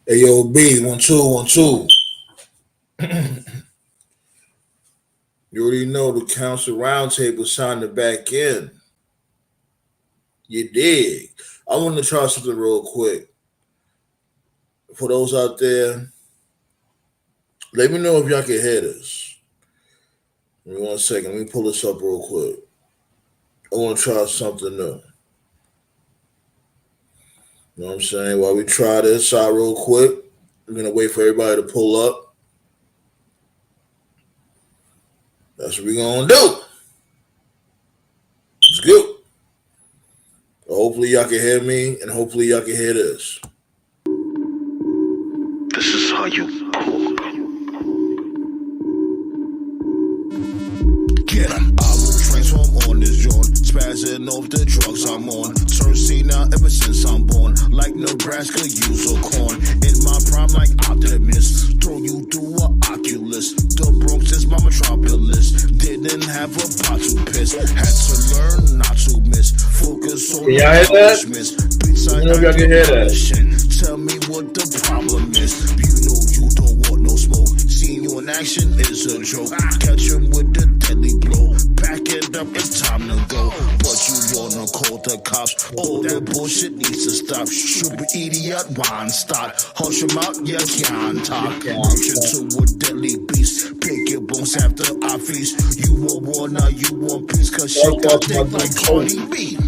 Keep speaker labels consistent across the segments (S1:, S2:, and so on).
S1: Hey, yo, B, 1 2 1 2. You already know the council roundtable signed it back in. You dig? I want to try something real quick. For those out there, let me know if y'all can hear this. Give me 1 second. Let me pull this up real quick. I want to try something new. You know what I'm saying? While we try this out real quick, I'm going to wait for everybody to pull up. That's what we're going to do. It's good. Hopefully y'all can hear me, and hopefully y'all can hear this.
S2: This is how you cook. Get 'em. I will transform on this joint, spazzing off the drugs I'm on. Turn C now ever since I'm born, like Nebraska use or corn. In my prime like Optimus, throw you through a Oculus. The Bronx is my metropolis. Didn't have a pot to piss, had to learn not to miss. Focus on
S1: Can y'all hear that?
S2: I
S1: know if y'all can hear that.
S2: Tell me what the problem is. You know you don't want no smoke. Seeing you in action is a joke. Catch him with the deadly blow. Pack it up, it's time to go. But you wanna call the cops? All that bullshit needs to stop. Stupid idiot, wine stop. Hush him out, you can't talk. Launch into a deadly beast. Pick your bones after our feast. You want war, now you want peace. Cause shit got thick like Cardi B.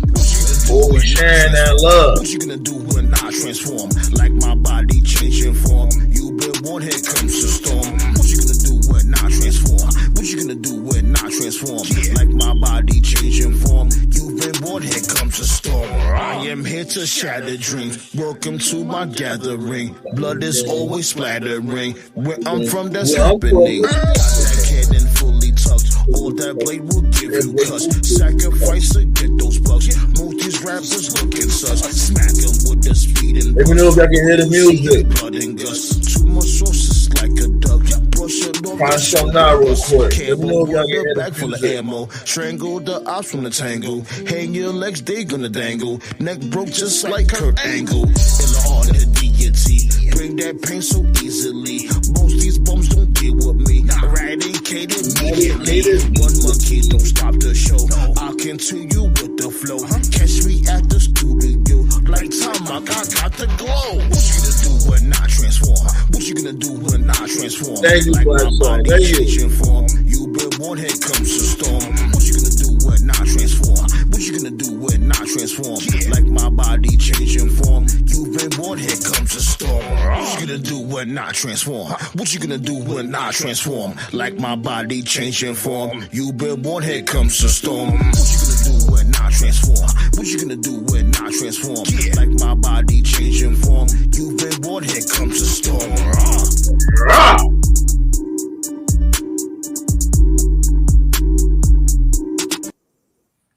S1: Oh, sharing that love.
S2: What you gonna do when I transform? Like my body changing form. You been born, here comes the storm. What you gonna do when I transform? What you gonna do when I transform? Like my body changing form. You been born, here comes the storm. I am here to shatter dreams. Welcome to my gathering. Blood is always splattering. Where I'm from, that's happening. Got that cannon fully tucked. All that blade will give you cuts. Sacrifice to get those bucks. Move these rappers looking sus. Smack them with the speed and
S1: let me know if y'all can hear the music.
S2: Blood and guts. Too much sauces like a duck. Brush it off.
S1: Find something out real quick. Let me know if y'all can hear
S2: Back
S1: the
S2: full of
S1: music.
S2: ammo. Strangle the ops from the tangle. Hang your legs, they gonna dangle. Neck broke just like Kurt Angle. In the heart of the deity. Bring that pain so easily. Most these bums don't deal with me. Eradicate immediately. One monkey don't stop the show. I'll continue with the flow. Catch me at the studio. Like time I got the glow. What you gonna do when I transform? What you gonna do when I transform?
S1: Thank you,
S2: like
S1: Black
S2: my
S1: Song.
S2: body
S1: Thank you.
S2: changing form. You been born, here comes the storm. What you gonna do when I transform? What you gonna do when I transform? Like my body changing form. You been born, here comes the storm. What you gonna do when I transform? What you gonna do when I transform? Like my body changing form. You been born, here comes the storm. What you gonna do when I transform? What you gonna do when I transform? Like my body changing form. You been born, here comes the storm.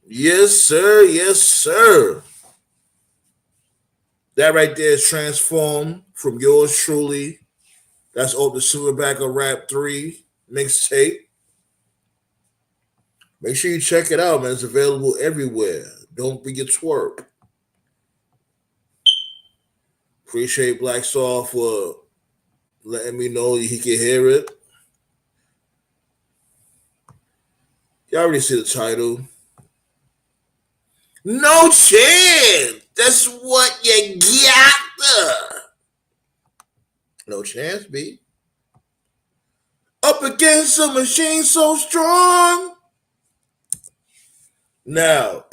S1: Yes, sir. Yes, sir. That right there is Transform from yours truly. That's off the Silverback of Rap 3 mixtape. Make sure you check it out, man. It's available everywhere. Don't be a twerp. Appreciate Black Saw for letting me know he can hear it. Y'all already see the title. No chance. That's what you got. No chance, B. Up against a machine so strong. Now,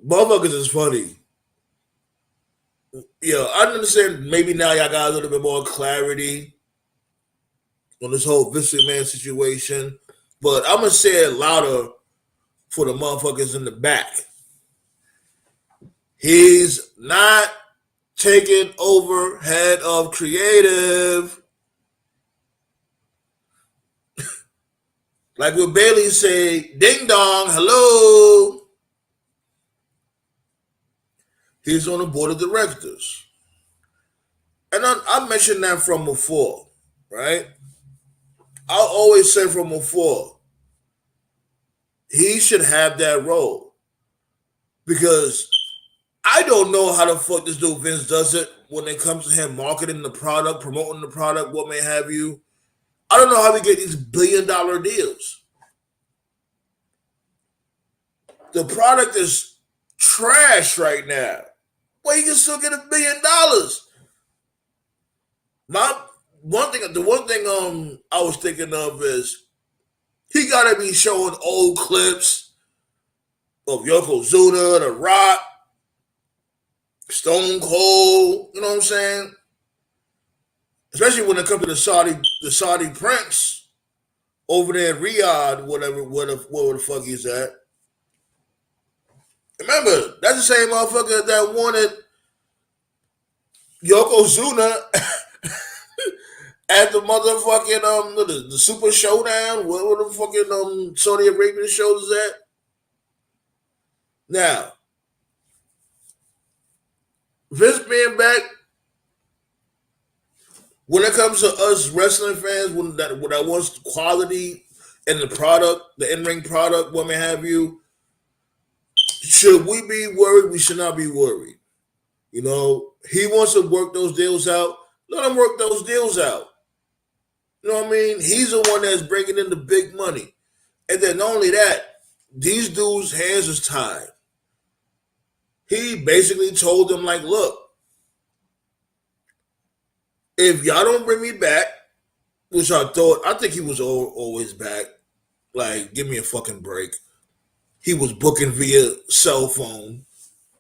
S1: motherfuckers is funny. Yo, I understand maybe now y'all got a little bit more clarity on this whole Vince Man situation, but I'm going to say it louder for the motherfuckers in the back. He's not taking over head of creative. Like what Bailey say, ding dong, hello. He's on the board of directors. And I mentioned that from before, right? I'll always say from before, he should have that role. Because I don't know how the fuck this dude Vince does it. when it comes to him marketing the product, promoting the product, what may have you. I don't know how we get these $1 billion deals. The product is trash right now. Well, you can still get $1 billion. The one thing I was thinking of is he gotta be showing old clips of Yokozuna, The Rock, Stone Cold, you know what I'm saying? Especially when it comes to the Saudi prince over there in Riyadh, where the fuck he's at. Remember, that's the same motherfucker that wanted Yokozuna at the motherfucking the Super Showdown, where the fucking Saudi Arabian shows is at. Now, Vince being back, when it comes to us wrestling fans, when that wants quality in the product, the in-ring product, what may have you, should we be worried? We should not be worried. You know, he wants to work those deals out. Let him work those deals out. You know what I mean? He's the one that's bringing in the big money. And then not only that, these dudes' hands is tied. He basically told them, like, look, if y'all don't bring me back, which I think he was always back, like, give me a fucking break. He was booking via cell phone.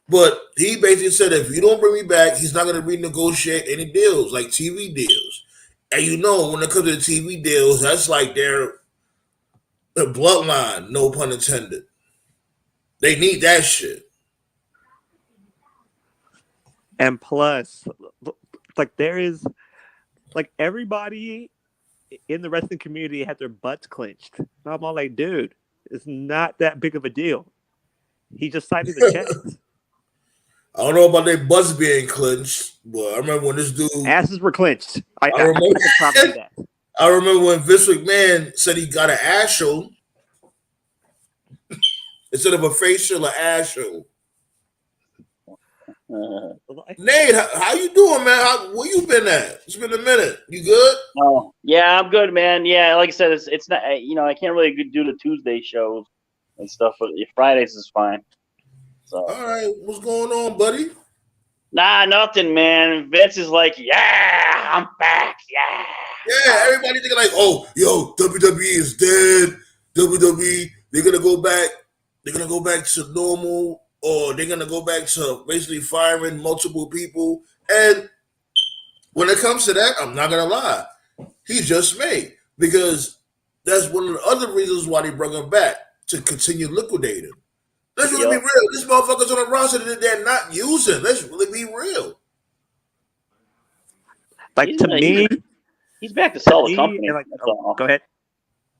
S1: But he basically said if you don't bring me back, he's not going to renegotiate any deals, like TV deals. And you know, when it comes to the TV deals, that's like their bloodline, no pun intended. They need that shit.
S3: And plus, like there is, like everybody in the wrestling community had their butts clenched. And I'm all like, dude, it's not that big of a deal. He just signed the checks.
S1: I don't know about their butts being clenched, but I remember when this dude
S3: asses were clenched. I
S1: remember
S3: can probably that.
S1: I remember when Vince McMahon said he got an ass show instead of a facial, an ass show. Nate, how you doing, man? Where you been at? It's been a minute. You good?
S4: Oh, yeah, I'm good, man. Yeah, like I said, it's not, I can't really do the Tuesday shows and stuff, but Fridays is fine. So.
S1: All right, what's going on, buddy?
S4: Nah, nothing, man. Vince is like, yeah, I'm back, yeah.
S1: Yeah, everybody thinking like, oh, yo, WWE is dead. WWE, they're gonna go back. They're gonna go back to normal, or they're gonna go back to basically firing multiple people. And when it comes to that, I'm not gonna lie, he's just made, because that's one of the other reasons why they brought him back, to continue liquidating. Let's really be real. This motherfucker's on a roster that they're not using. Let's really be real.
S3: Like
S4: he's back to sell the company.
S3: Like, go ahead.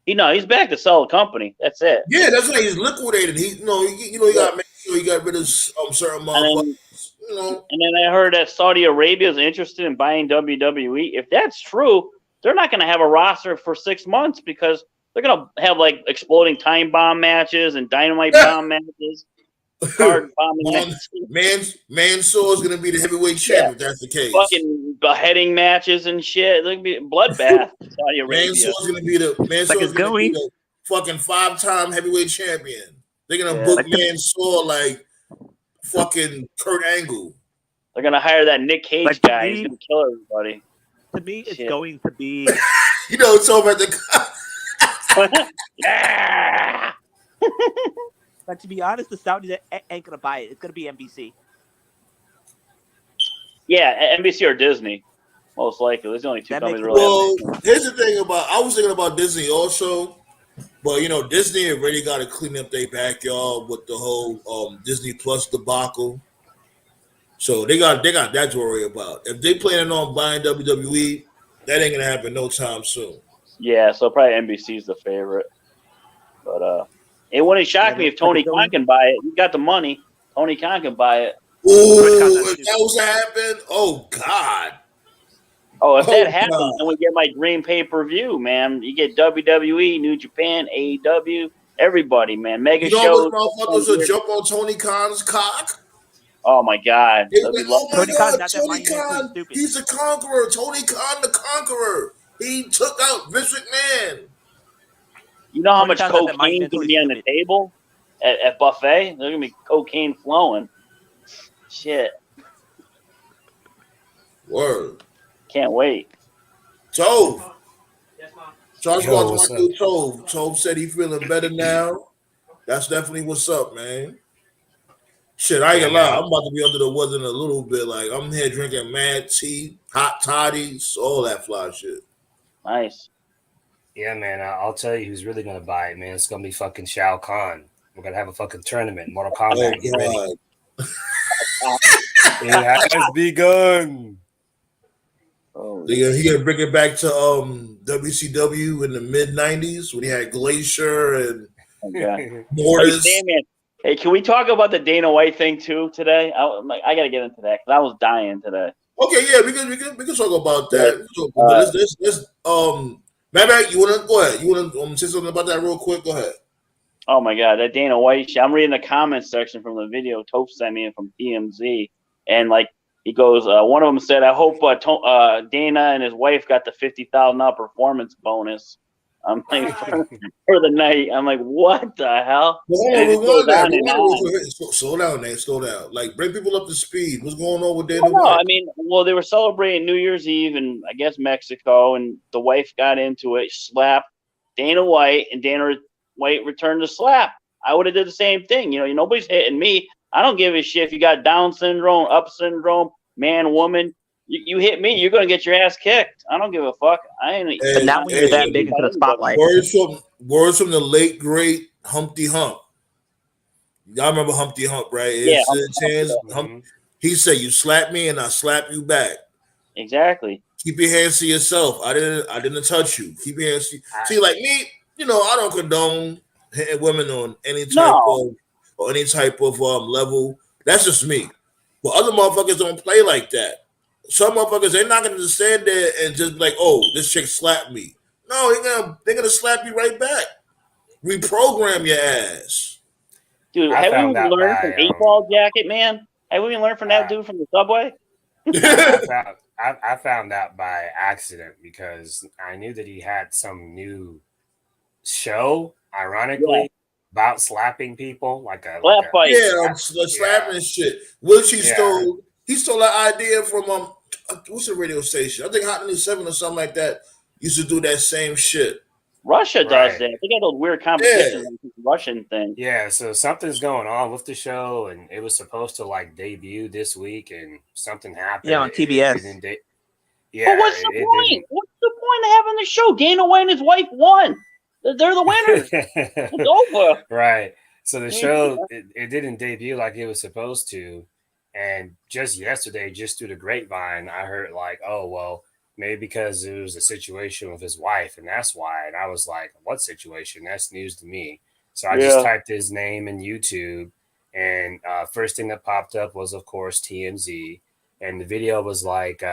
S4: He's back to sell the company. That's it.
S1: Yeah, that's why he's liquidated. He got to make sure he got rid of certain motherfuckers. And
S4: then I heard that Saudi Arabia is interested in buying WWE. If that's true, they're not going to have a roster for 6 months because they're going to have like exploding time bomb matches and dynamite bomb matches. Card bomb matches.
S1: Mansoor is going to be the heavyweight champion if that's the case.
S4: Fucking beheading matches and shit. It's going to be a bloodbath. Saudi Arabia.
S1: Mansoor is going to be the fucking 5-time heavyweight champion. They're going to book Mansoor like fucking Kurt Angle.
S4: They're going to hire that Nick Cage guy. He's going to kill everybody.
S3: To me, it's going to be...
S1: it's over at the...
S4: Yeah.
S3: But to be honest, the Saudis ain't gonna buy it. It's gonna be NBC.
S4: Yeah, NBC or Disney, most likely. There's only two companies.
S1: Well, here's the thing I was thinking about Disney also, but Disney already got to clean up their backyard with the whole Disney Plus debacle. So they got that to worry about. If they planning on buying WWE, that ain't gonna happen no time soon.
S4: Yeah, so probably NBC's the favorite. But it wouldn't shock me if Tony Khan can buy it. He got the money. Tony Khan can buy it.
S1: Ooh, if that was to happen, oh God.
S4: Oh, if that happens, then we get my dream pay-per-view, man. You get WWE, New Japan, AEW, everybody, man. Mega shows.
S1: Motherfuckers will jump on Tony Khan's cock?
S4: Oh my God,
S1: They
S4: that'd be
S1: like, oh my
S3: Tony Khan's
S1: God,
S3: not that
S1: Tony
S3: monumentally
S1: Khan,
S3: stupid.
S1: he's a conqueror. Tony Khan, the conqueror. He took out Vince McMahon.
S4: You know how
S3: Tony
S4: much
S3: Khan's not that
S4: cocaine's gonna
S3: monumentally
S4: be on the
S3: stupid.
S4: table at buffet? There's gonna be cocaine flowing. Shit,
S1: Word.
S4: can't wait.
S1: Tove. So I was
S5: Yo,
S1: watching
S5: what's
S1: my
S5: up?
S1: dude Tove. Tove said he feeling better now. That's definitely what's up, man. Shit, I ain't
S5: Yeah,
S1: gonna lie.
S5: man.
S1: I'm about to be under the weather in a little bit. Like, I'm here drinking mad tea, hot toddies, all that fly shit.
S4: Nice.
S5: Yeah, man. I'll tell you who's really gonna buy it, man. It's gonna be fucking Shao Kahn. We're gonna have a fucking tournament, Mortal
S1: Oh,
S5: Kombat. Get ready.
S1: God.
S5: It has begun.
S4: Oh,
S1: He gonna bring it back to WCW in the mid '90s when he had Glacier and
S4: okay. Hey,
S1: Mortis.
S4: Sandman. Hey, can we talk about the Dana White thing too today? I gotta get into that because I was dying today.
S1: Okay, yeah, we can talk about that. But let's Matt, you wanna go ahead? You wanna say something about that real quick? Go ahead.
S4: Oh my God, that Dana White shit. I'm reading the comments section from the video Toph sent me from TMZ, and like he goes, one of them said, "I hope Dana and his wife got the $50,000 performance bonus." I'm like for the night. I'm like, what the hell?
S1: Well,
S4: And it just goes
S1: hold on,
S4: on and on.
S1: slow down, Nate. Slow down. Like, bring people up to speed. What's going on with Dana
S4: Well, no,
S1: White?
S4: I mean, well, they were celebrating New Year's Eve in, I guess, Mexico, and the wife got into it, slapped Dana White, and Dana White returned the slap. I would have did the same thing. You know, nobody's hitting me. I don't give a shit if you got Down syndrome, up syndrome, man, woman. You hit me, you're gonna get your ass kicked. I don't give a fuck. I ain't.
S3: But not when you're that big into the spotlight.
S1: Words from the late great Humpty Hump. Y'all remember Humpty Hump, right?
S4: Yeah,
S1: He said, "You slap me, and I slap you back."
S4: exactly.
S1: Keep your hands to yourself. I didn't touch you. Keep your hands. See, like me, I don't condone hitting women on any type of level. That's just me. But other motherfuckers don't play like that. Some motherfuckers, they're not gonna just stand there and just be like, "Oh, this chick slapped me." No, they're gonna slap you right back. Reprogram your ass.
S4: Dude, have we learned from 8-Ball Jacket, man? Have we learned from that dude from the subway?
S5: I found out by accident because I knew that he had some new show, ironically, about slapping people, like a
S4: slap fight.
S1: Slapping shit. Which he stole that idea from what's the radio station? I think Hot 97 or something like that used to do that same shit.
S4: Russia does that. They got those weird competitions like this Russian thing.
S5: Yeah, so something's going on with the show, and it was supposed to like debut this week, and something happened.
S3: Yeah, on TBS.
S4: But what's the point? What's the point of having the show? Dana White and his wife won. They're the winners. It's over.
S5: Right. So the show it didn't debut like it was supposed to, and just yesterday, just through the grapevine, I heard like, oh well. Maybe because it was a situation with his wife, and that's why. And I was like, what situation? That's news to me. So I just typed his name in YouTube, and first thing that popped up was, of course, TMZ. And the video was like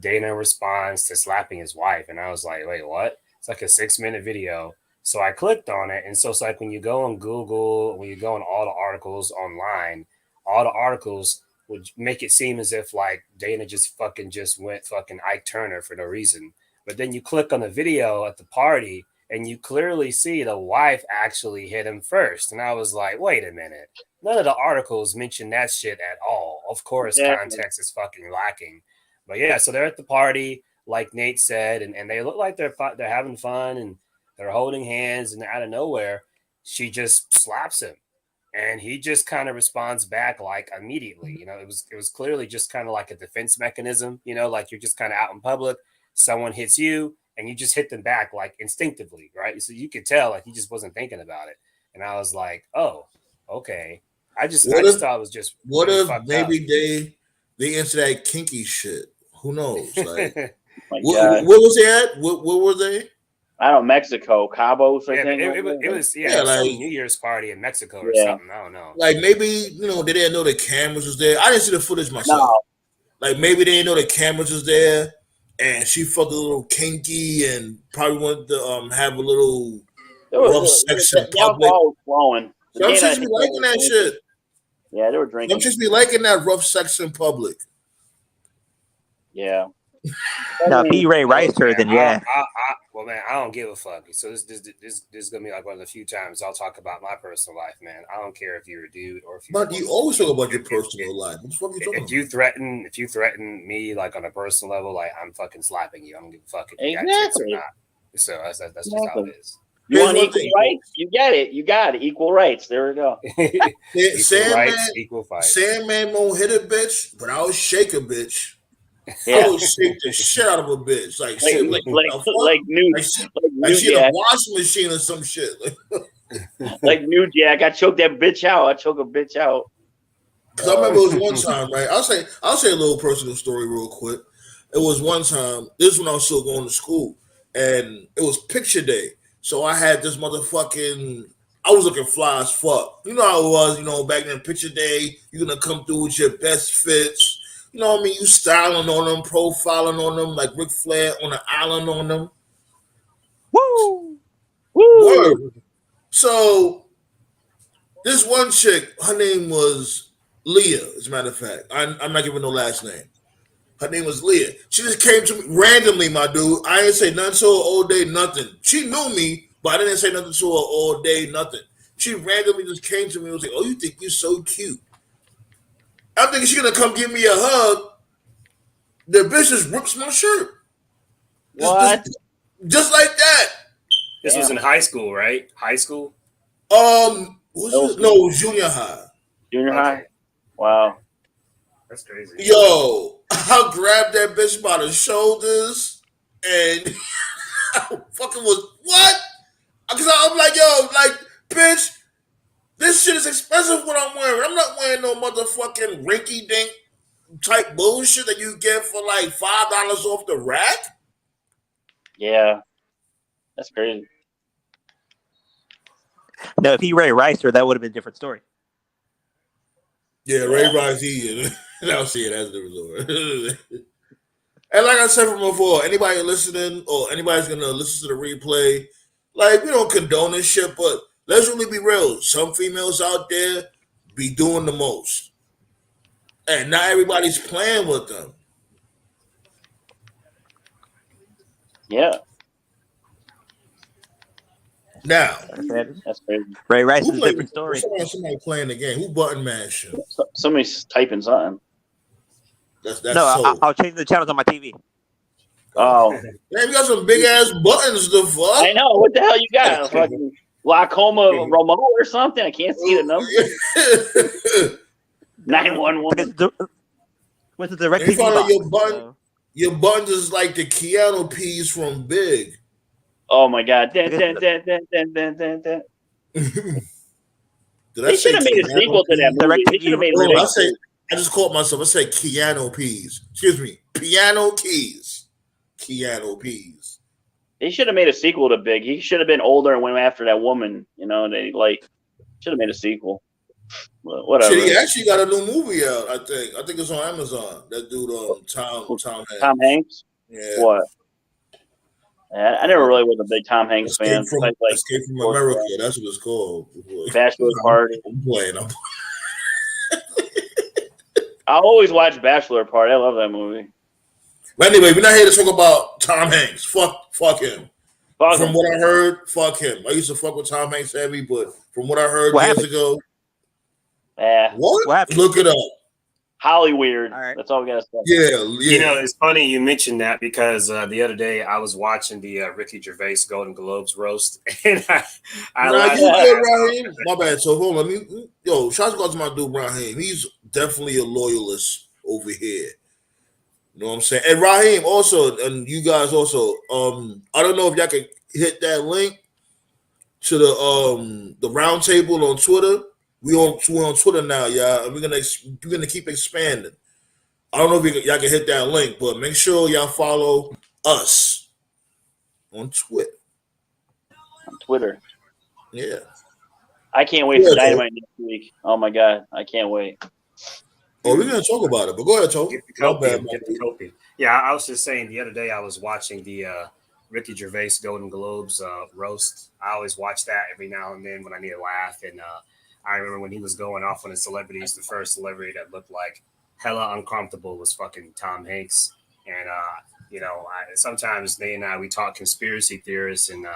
S5: Dana responds to slapping his wife. And I was like, wait, what? It's like a 6-minute video. So I clicked on it. And so it's like when you go on Google, when you go on all the articles online, all the articles would make it seem as if like Dana just went fucking Ike Turner for no reason. But then you click on the video at the party and you clearly see the wife actually hit him first. And I was like, wait a minute. None of the articles mention that shit at all. Of course, context is fucking lacking. But yeah, so they're at the party, like Nate said, and they look like they're having fun and they're holding hands, and out of nowhere, she just slaps him. And he just kind of responds back like immediately. It was clearly just kind of like a defense mechanism, like you're just kind of out in public, someone hits you and you just hit them back like instinctively, right? So you could tell like he just wasn't thinking about it. And I was like, oh, okay. I just thought it was just
S1: what if maybe they into that kinky shit? Who knows? Like what was they at? What were they?
S4: I don't know, Mexico, Cabos, I think.
S5: It was some New Year's party in Mexico or something. I don't know.
S1: Like maybe, they didn't know the cameras was there. I didn't see the footage myself. No. Like maybe they didn't know the cameras was there and she felt a little kinky and probably wanted to have a little rough sex in public.
S4: Flowing.
S1: Some chicks be liking that shit.
S4: Yeah, they were drinking.
S1: Some chicks be liking that rough sex in public.
S4: Yeah.
S3: Now, if he Ray Rice her, then yeah.
S5: Well, man, I don't give a fuck. So this is gonna be like one of the few times I'll talk about my personal life, man. I don't care if you're a dude or if you're.
S1: But you always talk about your personal life. What the fuck you talking about?
S5: If you threaten me like on a personal level, like I'm fucking slapping you. I don't give a fuck if you got
S4: Exactly.
S5: tits or not. So that's just how it is.
S4: You want equal rights? You get it. You got it. Equal rights. There we go.
S5: Equal fight.
S1: Sandman won't hit a bitch, but I'll shake a bitch.
S4: Yeah.
S1: I would shake the shit out of a bitch. Like shit. Like
S4: New
S1: she in a washing machine or some shit.
S4: Like New Jack. I choked that bitch out. I choke a bitch out.
S1: Because I remember it was one time, right? I'll say a little personal story real quick. It was one time, this is when I was still going to school, and it was picture day. So I had this motherfucking, I was looking fly as fuck. You know how it was, back then, picture day, you're going to come through with your best fits. You know what I mean? You styling on them, profiling on them, like Ric Flair on an island on them.
S3: Woo!
S1: Word. So this one chick, her name was Leah, as a matter of fact. I'm not giving no last name. Her name was Leah. She just came to me randomly, my dude. I didn't say nothing to her all day, nothing. She knew me, but I didn't say nothing to her all day, nothing. She randomly just came to me and was like, "Oh, you think you're so cute?" I'm thinking she's going to come give me a hug. The bitch just rips my shirt.
S4: What?
S1: Just like that.
S5: This was in high school, right? High school?
S1: No, it was junior high.
S4: Junior high? Wow.
S5: That's crazy.
S1: Yo, I grabbed that bitch by the shoulders and I fucking was, what? Because I'm like, yo, bitch, this shit is expensive what I'm wearing. I'm not wearing no motherfucking rinky-dink type bullshit that you get for like $5 off the rack.
S4: Yeah. That's crazy.
S3: No, if he Ray Rice her, that would have been a different story.
S1: Yeah, Ray Rice, and I'll see it as the resort. And like I said from before, anybody listening or anybody's going to listen to the replay, like, we don't condone this shit, but let's really be real. Some females out there be doing the most. And not everybody's playing with them.
S4: Yeah.
S1: Now,
S4: that's crazy.
S3: Ray Rice is a different story.
S1: Somebody playing the game. Who button mashing?
S4: Somebody's typing something.
S1: That's
S3: I'll change the channels on my TV.
S4: Oh.
S1: Man, you got some big ass buttons to fuck.
S4: I know. What the hell you got? Fucking glaucoma remote or something? I can't see the number. 911.
S3: What's the direct
S1: TV
S3: box?
S1: Your buttons is like the Keanu Peas from Big.
S4: Oh my God. They should have made a sequel to that movie. They should have made
S1: I just caught myself. I said Keanu Peas. Excuse me. Piano Keys. Keanu Peas.
S4: They should have made a sequel to Big. He should have been older and went after that woman. They should have made a sequel. Well, whatever.
S1: Shit, he actually got a new movie out, I think. I think it's on Amazon. That dude, Tom Hanks.
S4: Tom Hanks?
S1: Yeah.
S4: What? I never really was a big Tom Hanks fan.
S1: Escape from America. That's what it's called.
S4: Bachelor Party.
S1: I'm playing.
S4: I always watch Bachelor Party. I love that movie.
S1: But anyway, we're not here to talk about Tom Hanks. Fuck him. From what I heard, fuck him. I used to fuck with Tom Hanks heavy, but from what I heard years ago, what? Look it up.
S4: Hollyweird.
S3: All right.
S4: That's all we gotta say.
S1: Yeah.
S5: It's funny you mentioned that because the other day I was watching the Ricky Gervais Golden Globes roast, and
S1: Raheem. My bad. So hold on. Shout out to my dude Raheem. He's definitely a loyalist over here. You know what I'm saying? And Raheem also, and you guys also. I don't know if y'all can hit that link to the Roundtable on Twitter. We're on Twitter now, y'all, and we're gonna keep expanding. I don't know if y'all can hit that link, but make sure y'all follow us on Twitter.
S4: On Twitter.
S1: Yeah.
S4: I can't wait for Dynamite next week. Oh my God, I can't wait.
S1: Oh, we're gonna talk about it, but go ahead, Toby.
S5: Get the copy. Yeah, I was just saying the other day I was watching the Ricky Gervais Golden Globes roast. I always watch that every now and then when I need a laugh, and I remember when he was going off on his celebrities, the first celebrity that looked like hella uncomfortable was fucking Tom Hanks. And, sometimes Nate and I, we talk conspiracy theorists, and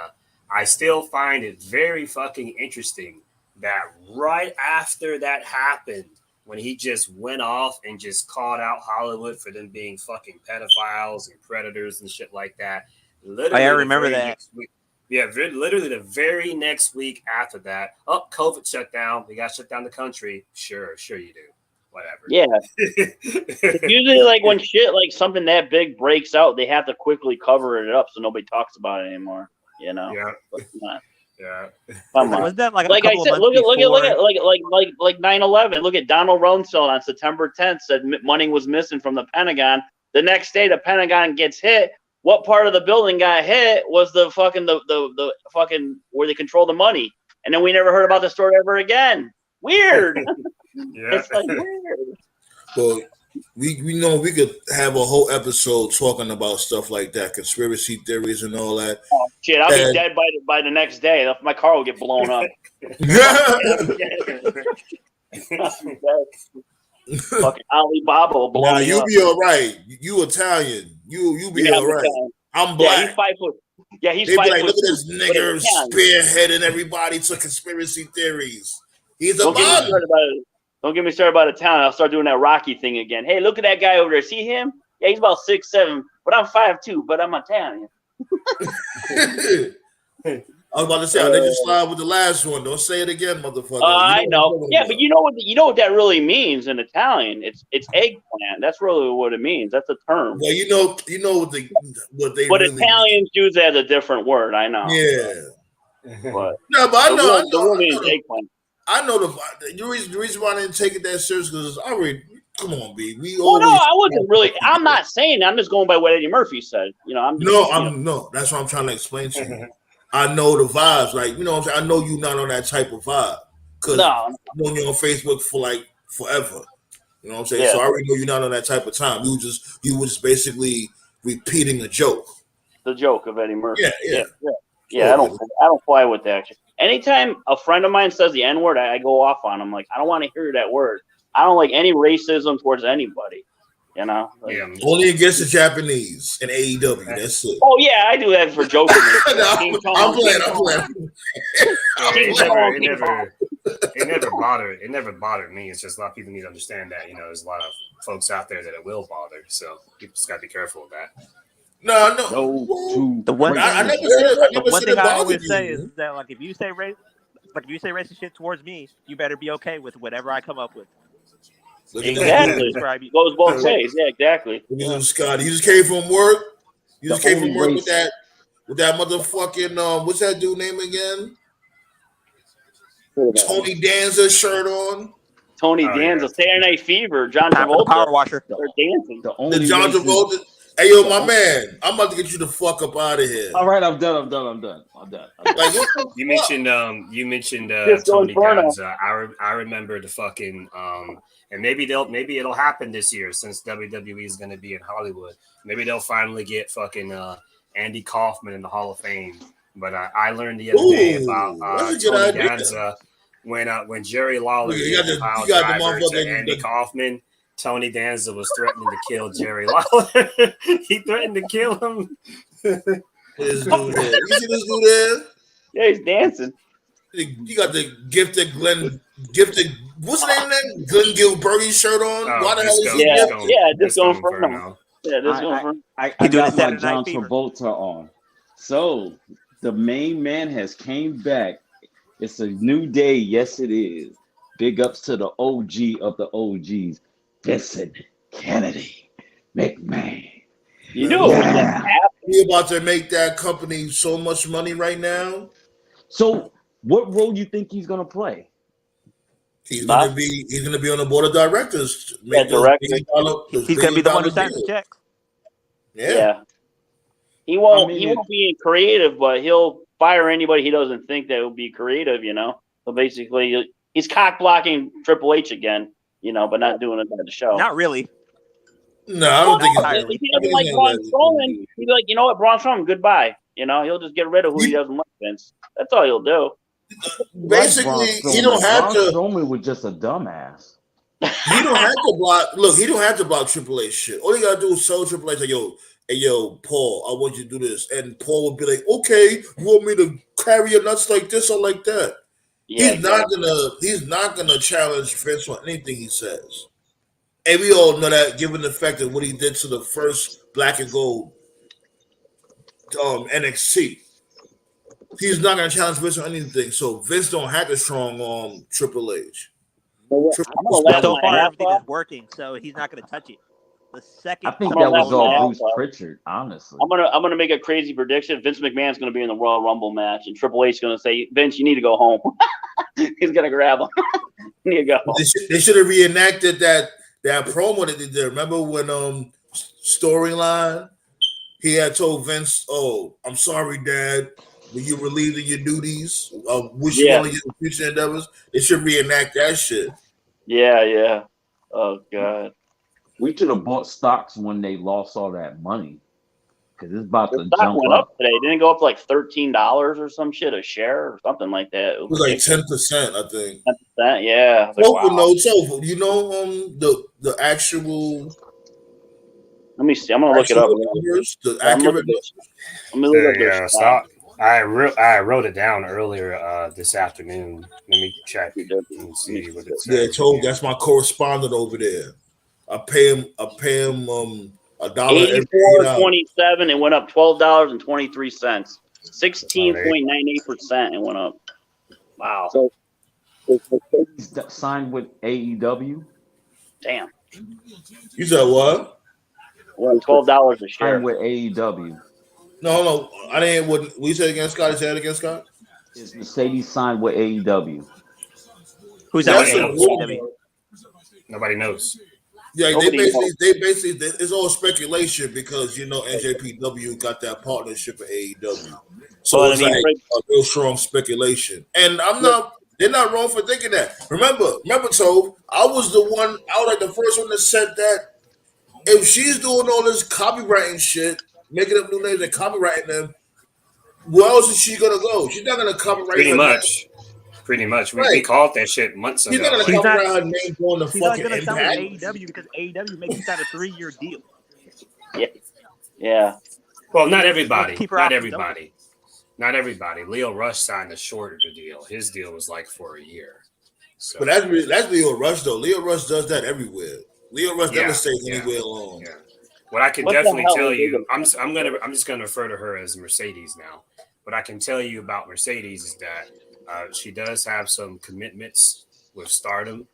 S5: I still find it very fucking interesting that right after that happened, when he just went off and just called out Hollywood for them being fucking pedophiles and predators and shit like that. Literally,
S3: I remember that.
S5: Literally the very next week after that, COVID shut down. We got to shut down the country. Sure you do. Whatever.
S4: Yeah. Usually, like when shit like something that big breaks out, they have to quickly cover it up so nobody talks about it anymore. You know.
S5: Yeah.
S4: Yeah. Come on.
S3: Was that like
S4: I said, look at 9/11. Look at Donald Rumsfeld on September 10th said money was missing from the Pentagon. The next day, the Pentagon gets hit. What part of the building got hit was the fucking where they control the money, and then we never heard about the story ever again. Weird.
S5: Yeah.
S4: It's like weird.
S1: Well, we know we could have a whole episode talking about stuff like that, conspiracy theories and all that.
S4: Oh, shit, I'll be dead by the next day. My car will get blown up. Fucking Alibaba will blow me
S1: you'll
S4: up.
S1: be all right. You Italian. You be all right. I'm black.
S4: He's 5 foot. Yeah, he's
S1: They be
S4: 5
S1: like,
S4: foot.
S1: look at this nigger spearheading everybody to conspiracy theories. He's a
S4: Don't get me
S1: bug.
S4: started about it. Don't get me started about Italian. I'll start doing that Rocky thing again. Hey, look at that guy over there. See him? Yeah, he's about 6'7", but I'm 5'2", but I'm Italian.
S1: I was about to say, I let you slide with the last one. Don't say it again, motherfucker.
S4: I know. Yeah, but you know what that really means in Italian? It's eggplant. That's really what it means. That's a term.
S1: Well, you know what they.
S4: But
S1: really
S4: Italians use it as a different word. I know.
S1: Yeah.
S4: But
S1: No, but I know.
S4: the real means eggplant.
S1: I know the reason why I didn't take it that serious because I already. Come on, B.
S4: Well, no, I wasn't really. I'm not saying. I'm just going by what Eddie Murphy said. You know,
S1: no. That's what I'm trying to explain to you. I know the vibes, like what I'm saying. I know you're not on that type of vibe because I've known you on Facebook for like forever. You know what I'm saying?
S4: Yeah.
S1: So I already know you're not on that type of time. You were just basically repeating a joke.
S4: The joke of Eddie Murphy.
S1: Yeah.
S4: I don't fly with that. Anytime a friend of mine says the N-word, I go off on him. Like, I don't want to hear that word. I don't like any racism towards anybody. You know? Like,
S1: only against the Japanese and AEW. That's it.
S4: Oh, yeah, I do that for joking.
S1: I'm playing.
S5: It never bothered me. It's just a lot of people need to understand that, there's a lot of folks out there that it will bother. So you just got to be careful with that.
S1: No.
S3: The one thing I always say is that, like, if you say racist shit towards me, you better be okay with whatever I come up with.
S4: Exactly. Goes both ways. Yeah, exactly.
S1: Scott, you just came from work. With that motherfucking what's that dude name again? Tony Danza shirt on.
S4: Tony Danza, Saturday Night Fever, John Travolta,
S3: Power Washer.
S4: They're dancing.
S1: The John Travolta. Hey yo, my man, I'm about to get you the fuck up out of here.
S6: All right, I'm done.
S1: Like,
S5: you mentioned Tony Danza. I remember the fucking and maybe it'll happen this year since WWE is going to be in Hollywood. Maybe they'll finally get fucking Andy Kaufman in the Hall of Fame. But I learned the other day about Tony Danza when Jerry Lawler got to Andy Kaufman. Tony Danza was threatening to kill Jerry Lawler. He threatened to kill him.
S1: This dude there. You see this dude there?
S4: Yeah, he's dancing.
S1: You got the gifted, what's the name of that? Glenn Gilberty shirt on? Why the hell is he
S4: this going for him. Yeah, this going for him.
S6: I got my John Travolta on. So the main man has came back. It's a new day. Yes, it is. Big ups to the OG of the OGs. Vincent Kennedy McMahon.
S4: You know,
S1: we about to make that company so much money right now.
S6: So, what role do you think he's gonna play?
S1: He's gonna be on the board of directors.
S4: He's gonna be
S3: the one who signs the check.
S4: Yeah. He won't be creative, but he'll fire anybody he doesn't think that will be creative. So basically, he's cock blocking Triple H again. But not doing it at the show.
S3: Not really.
S1: No, I don't think
S4: if he doesn't like Braun Strowman, he'd be like, you know what, Braun Strowman, goodbye. He'll just get rid of who he doesn't like, Vince. That's all he'll do.
S1: Basically, he don't have
S6: Braun
S1: to.
S6: Strowman was just a dumbass.
S1: He don't have to block. Look, he don't have to block Triple H shit. All you gotta do is tell Triple H, like, yo, hey, yo, Paul, I want you to do this, and Paul would be like, okay, you want me to carry your nuts like this or like that?
S4: Yeah,
S1: He's not gonna challenge Vince on anything he says. And we all know that, given the fact that what he did to the first Black and Gold NXT, he's not gonna challenge Vince on anything. So Vince don't have to strong arm Triple H.
S4: I'm gonna laugh
S3: So
S4: my
S3: far,
S4: ass
S3: everything
S4: off.
S3: is working, so he's not going to touch it. The second
S6: I think
S4: I'm
S6: that
S4: gonna
S6: was
S4: laugh my
S6: all
S4: ass
S6: Bruce
S4: off.
S6: Pritchard, honestly.
S4: I'm gonna make a crazy prediction. Vince McMahon's gonna be in the Royal Rumble match, and Triple H is gonna say, "Vince, you need to go home." He's gonna grab him. You need to go.
S1: They should have reenacted that promo that they did. Remember when storyline he had told Vince, "Oh, I'm sorry, Dad, when you relieved of your duties, wish you all of your future endeavors." They should reenact that shit.
S4: Yeah. Oh God.
S6: We should have bought stocks when they lost all that money because it's about
S4: The
S6: to
S4: stock
S6: jump
S4: went up
S6: up.
S4: today. Didn't it go up to like $13 or some shit a share or something like that?
S1: It was like 10%, I think.
S4: 10%. Yeah. Like, wow.
S1: No, so you know the actual.
S4: Let me see. I'm gonna look it up.
S1: Numbers, the accurate numbers.
S4: Let me look up their stock.
S5: I wrote it down earlier this afternoon. Let me check and see what it says.
S1: Yeah, that's my correspondent over there. I pay him $1 every
S4: 84.27. It went up $12.23. 16.98%. It went up. Wow.
S6: So he's signed with AEW.
S4: Damn.
S1: You said what?
S4: Well, $12 a share.
S6: Signed with AEW.
S1: No, I didn't. What we said against Scott? Is that against Scott?
S6: Is Mercedes signed with AEW?
S3: Who's that? AEW?
S5: Nobody knows.
S1: Yeah, they basically, it's all speculation because NJPW got that partnership with AEW, so it's like a real strong speculation. And they're not wrong for thinking that. Remember, Tove, I was like the first one that said that if she's doing all this copywriting shit, making up new names and copywriting them, where else is she gonna go? She's not gonna copyright
S5: Pretty much. We called that shit months ago.
S1: She's not gonna copyright her name on the fucking
S3: Impact. AEW because AEW makes it out a 3-year deal.
S4: Yeah.
S5: Well, not everybody. Not everybody. Leo Rush signed a shorter deal. His deal was like for a year. So.
S1: But that's Leo Rush though. Leo Rush does that everywhere. Leo Rush never stays anywhere alone.
S5: Yeah. What I can definitely tell you, I'm just gonna refer to her as Mercedes now. What I can tell you about Mercedes is that she does have some commitments with Stardom.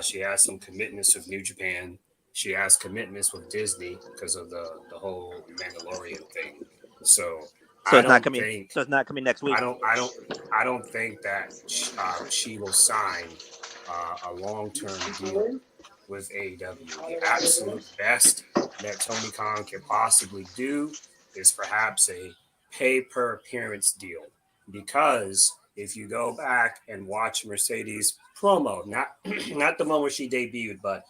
S5: She has some commitments with New Japan. She has commitments with Disney because of the whole Mandalorian thing. So
S3: it's not coming. So it's not coming next week.
S5: I don't think that she will sign a long-term deal with AEW. The absolute best that Tony Khan can possibly do is perhaps a pay per appearance deal, because if you go back and watch Mercedes promo, not the one where she debuted, but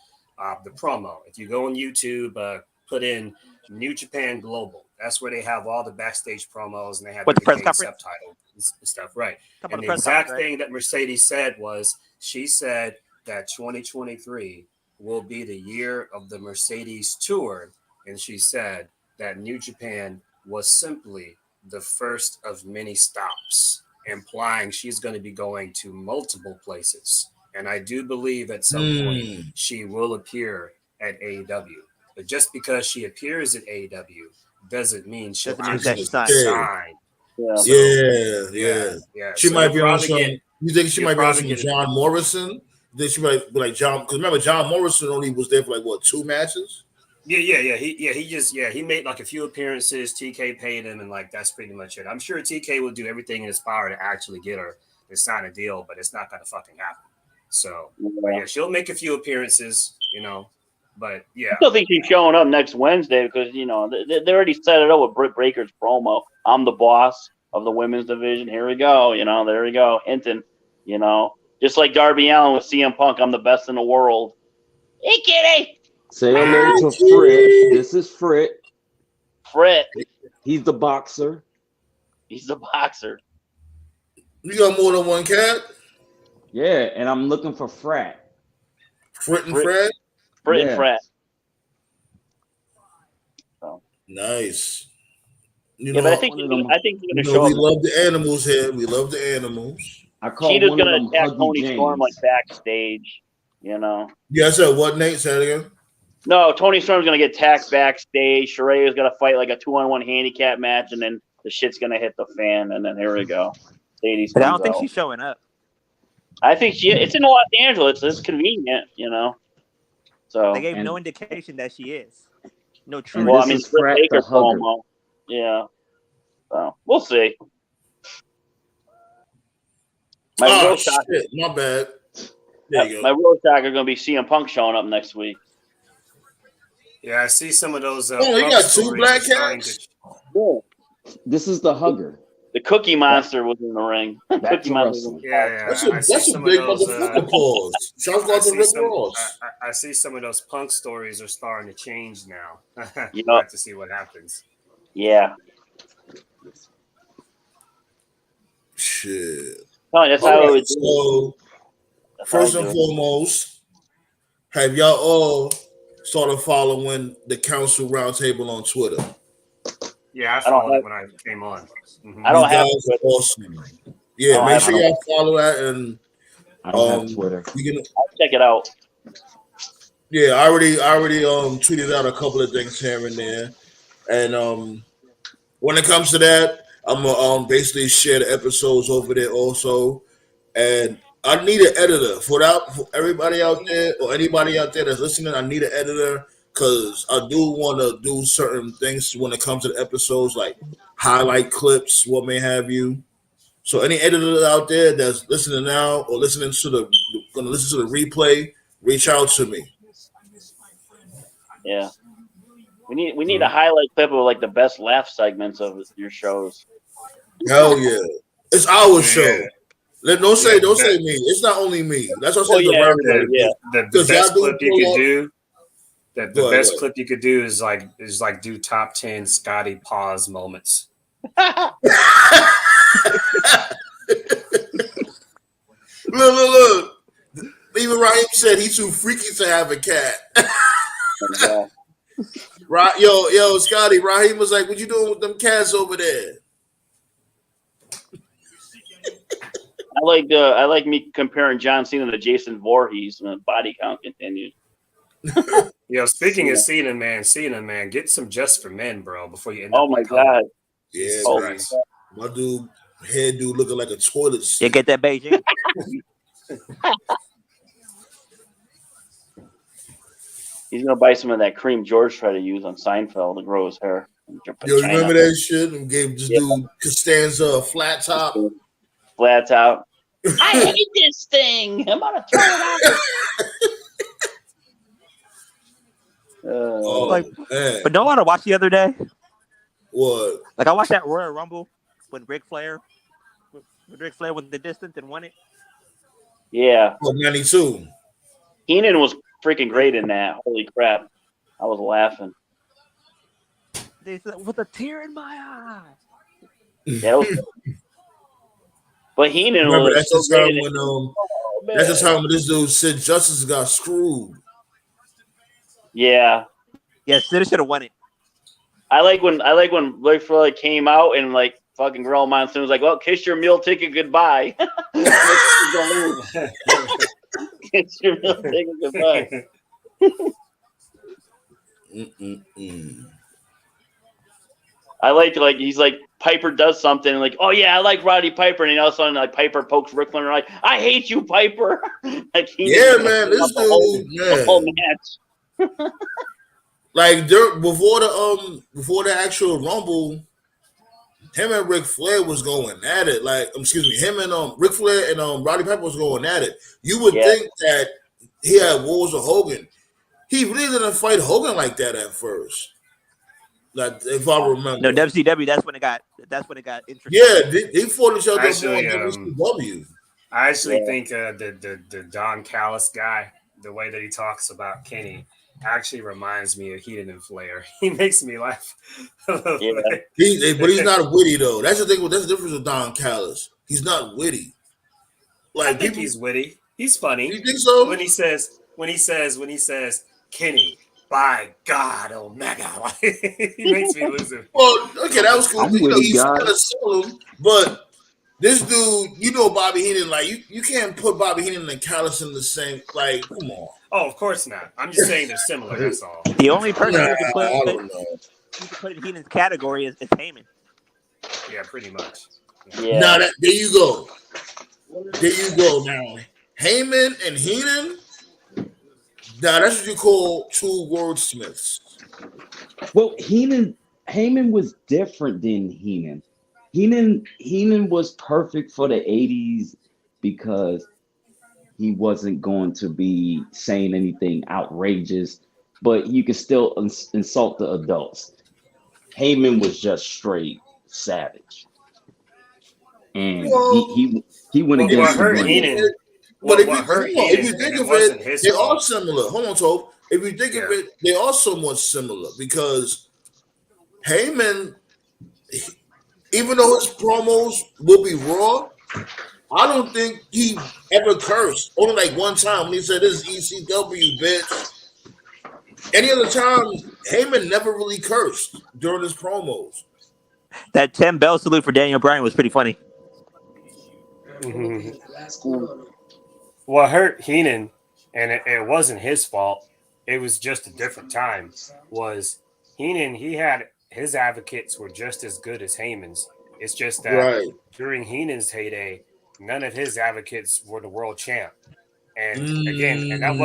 S5: the promo. If you go on YouTube, put in New Japan Global. That's where they have all the backstage promos and they have
S3: the press conference
S5: subtitle and stuff, right? And the exact thing that Mercedes said was, she said that 2023 will be the year of the Mercedes tour, and she said that New Japan was simply the first of many stops, implying she's going to be going to multiple places. And I do believe at some point she will appear at AEW. But just because she appears at AEW doesn't mean she'll actually sign.
S1: Yeah. She might be on some. You think she might be on some John Morrison? Then she might be like John, because remember John Morrison only was there for like 2 matches.
S5: He made like a few appearances. TK paid him, and like that's pretty much it. I'm sure TK will do everything in his power to actually get her to sign a deal, but it's not gonna fucking happen. So she'll make a few appearances, But
S4: I still think she's showing up next Wednesday because they already set it up with Britt Baker's promo. I'm the boss of the women's division. Here we go. There we go. Hinton. Just like Darby Allin with CM Punk. I'm the best in the world. Hey, kitty.
S6: Say hello to Frit. This is Frit.
S4: Frit.
S6: He's the boxer.
S4: He's the boxer.
S1: You got more than one cat?
S6: Yeah, and I'm looking for Frat.
S1: Frit and Fred?
S4: Frit and Frat.
S1: So. Nice.
S4: You know, but I think he's going to show
S1: we
S4: up.
S1: love the animals here. We love the animals.
S6: I call
S4: Cheetah's
S6: one of
S4: going
S6: them
S4: to attack
S6: Huggy
S4: Tony
S6: James.
S4: Storm like backstage, you know.
S1: Yeah, I said what, Nate? Say it again.
S4: No, Tony Storm's going to get attacked backstage. Sharea's going to fight like a 2-on-1 handicap match, and then the shit's going to hit the fan, and then here we go.
S3: But I don't think she's showing up.
S4: I think it's in Los Angeles. It's convenient, you know. So
S3: they gave no indication that she is. No true.
S4: Well, I mean, Britt Baker promo. Yeah. So we'll see.
S1: My bad. There you go.
S4: My real shock are going to be CM Punk showing up next week.
S5: Yeah, I see some of those.
S1: You got two black cats.
S6: This is the hugger.
S4: The Cookie Monster was in the ring.
S6: Cookie Monster.
S5: Yeah,
S1: that's a big motherfucker pause. Shouts out to Rick Ross.
S5: I see some of those Punk stories are starting to change now.
S4: You
S5: know, have to see what happens.
S4: Yeah.
S1: Shit.
S4: Oh, that's how it was.
S1: So, first and foremost, have y'all all started following the Council Roundtable on Twitter?
S5: Yeah, I followed it when I came on.
S4: Mm-hmm. I don't have
S1: Twitter. Awesome. Yeah, make sure y'all follow that, and
S6: I don't have Twitter.
S4: I'll check it out.
S1: Yeah, I already tweeted out a couple of things here and there, and when it comes to that, I'm gonna basically share the episodes over there also, and I need an editor for everybody out there or anybody out there that's listening. I need an editor. Because I do want to do certain things when it comes to the episodes, like highlight clips, what may have you. So any editor out there that's listening now or listening to going to listen to the replay, reach out to me.
S4: Yeah, we need a highlight clip of like the best laugh segments of your shows.
S1: Hell yeah, it's our show. Don't say me. It's not only me. That's what I said.
S5: The best clip you can do. The best clip you could do is do top 10 Scotty pause moments.
S1: Look. Even Raheem said he's too freaky to have a cat. Right, yo, Scotty. Raheem was like, "What you doing with them cats over there?"
S4: I like me comparing John Cena to Jason Voorhees when the body count continued.
S5: Yo, speaking of Cena, man, get some Just for Men, bro, before you end up.
S4: Oh my god.
S1: Yeah, my head dude looking like a toilet seat.
S3: You get that Beijing?
S4: He's gonna buy some of that cream George tried to use on Seinfeld to grow his hair.
S1: Yo, you remember that shit? And gave this dude Costanza a flat top.
S4: Flat top. I hate this thing. I'm gonna throw it out.
S1: Man.
S3: But know what I watched the other day?
S1: What?
S3: Like I watched that Royal Rumble when Ric Flair went the distance and won it.
S4: Yeah.
S1: 92.
S4: Heenan was freaking great in that. Holy crap. I was laughing.
S3: They said, with a tear in my eye.
S4: Yeah, but Heenan
S1: was
S4: that's
S1: just time when that's the time when this dude Sid Justice got screwed.
S4: Yeah.
S3: Yeah, Sid should have won it. I like when
S4: Ric Flair came out and like fucking Gorilla Monsoon was like, "Well, kiss your meal ticket goodbye." Kiss your meal ticket goodbye. I like he's like Piper does something and like, "Oh yeah, I like Roddy Piper," and then all of a sudden like Piper pokes Ric Flair and like, "I hate you, Piper." Like
S1: man, this dude,
S4: the whole match.
S1: Like before the actual Rumble, him and Ric Flair was going at it. Like, him and Ric Flair and Roddy Piper was going at it. You would think that he had wars with Hogan. He really didn't fight Hogan like that at first. Like, if I remember.
S3: No, WCW. That's when it got interesting.
S1: Yeah, they fought each other more in WCW.
S5: I actually think the Don Callis guy, the way that he talks about Kenny, actually reminds me of Heenan and Flair. He makes me laugh.
S1: But he's not witty though. That's the thing. That's the difference with Don Callis. He's not witty.
S5: I think he's witty. He's funny.
S1: You think so?
S5: When he says, Kenny, by God, Omega, he makes me lose it.
S1: Well, okay, that was cool.
S6: I'm
S1: You know,
S6: witty,
S1: he's
S6: guys.
S1: kind of solemn, but this dude, you know, Bobby Heenan, like you can't put Bobby Heenan and Callis in the same. Like, come on.
S5: Oh, of course not. I'm just saying they're similar. That's all.
S3: The only person
S1: Nah,
S3: you can
S1: I don't know.
S3: put in Heenan's category is Heyman.
S5: Yeah, pretty much.
S4: Yeah.
S1: Now there you go. There you go. Now Heyman and Heenan. Now that's what you call two wordsmiths.
S6: Well, Heyman was different than Heenan. Heenan was perfect for the 80s because he wasn't going to be saying anything outrageous, but you could still insult the adults. Heyman was just straight savage. And he went against the
S5: Heenan.
S1: But if you think of it, they are similar. Hold on, Tope. If you think of it, they are somewhat similar because Heyman, even though his promos will be raw, I don't think he ever cursed. Only like one time when he said, "This is ECW, bitch." Any other time, Heyman never really cursed during his promos.
S3: That 10 bell salute for Daniel Bryan was pretty funny.
S5: Mm-hmm. What hurt Heenan, and it wasn't his fault, it was just a different time, was Heenan, he had his advocates were just as good as Heyman's. It's just that during Heenan's heyday, none of his advocates were the world champ. And again, and that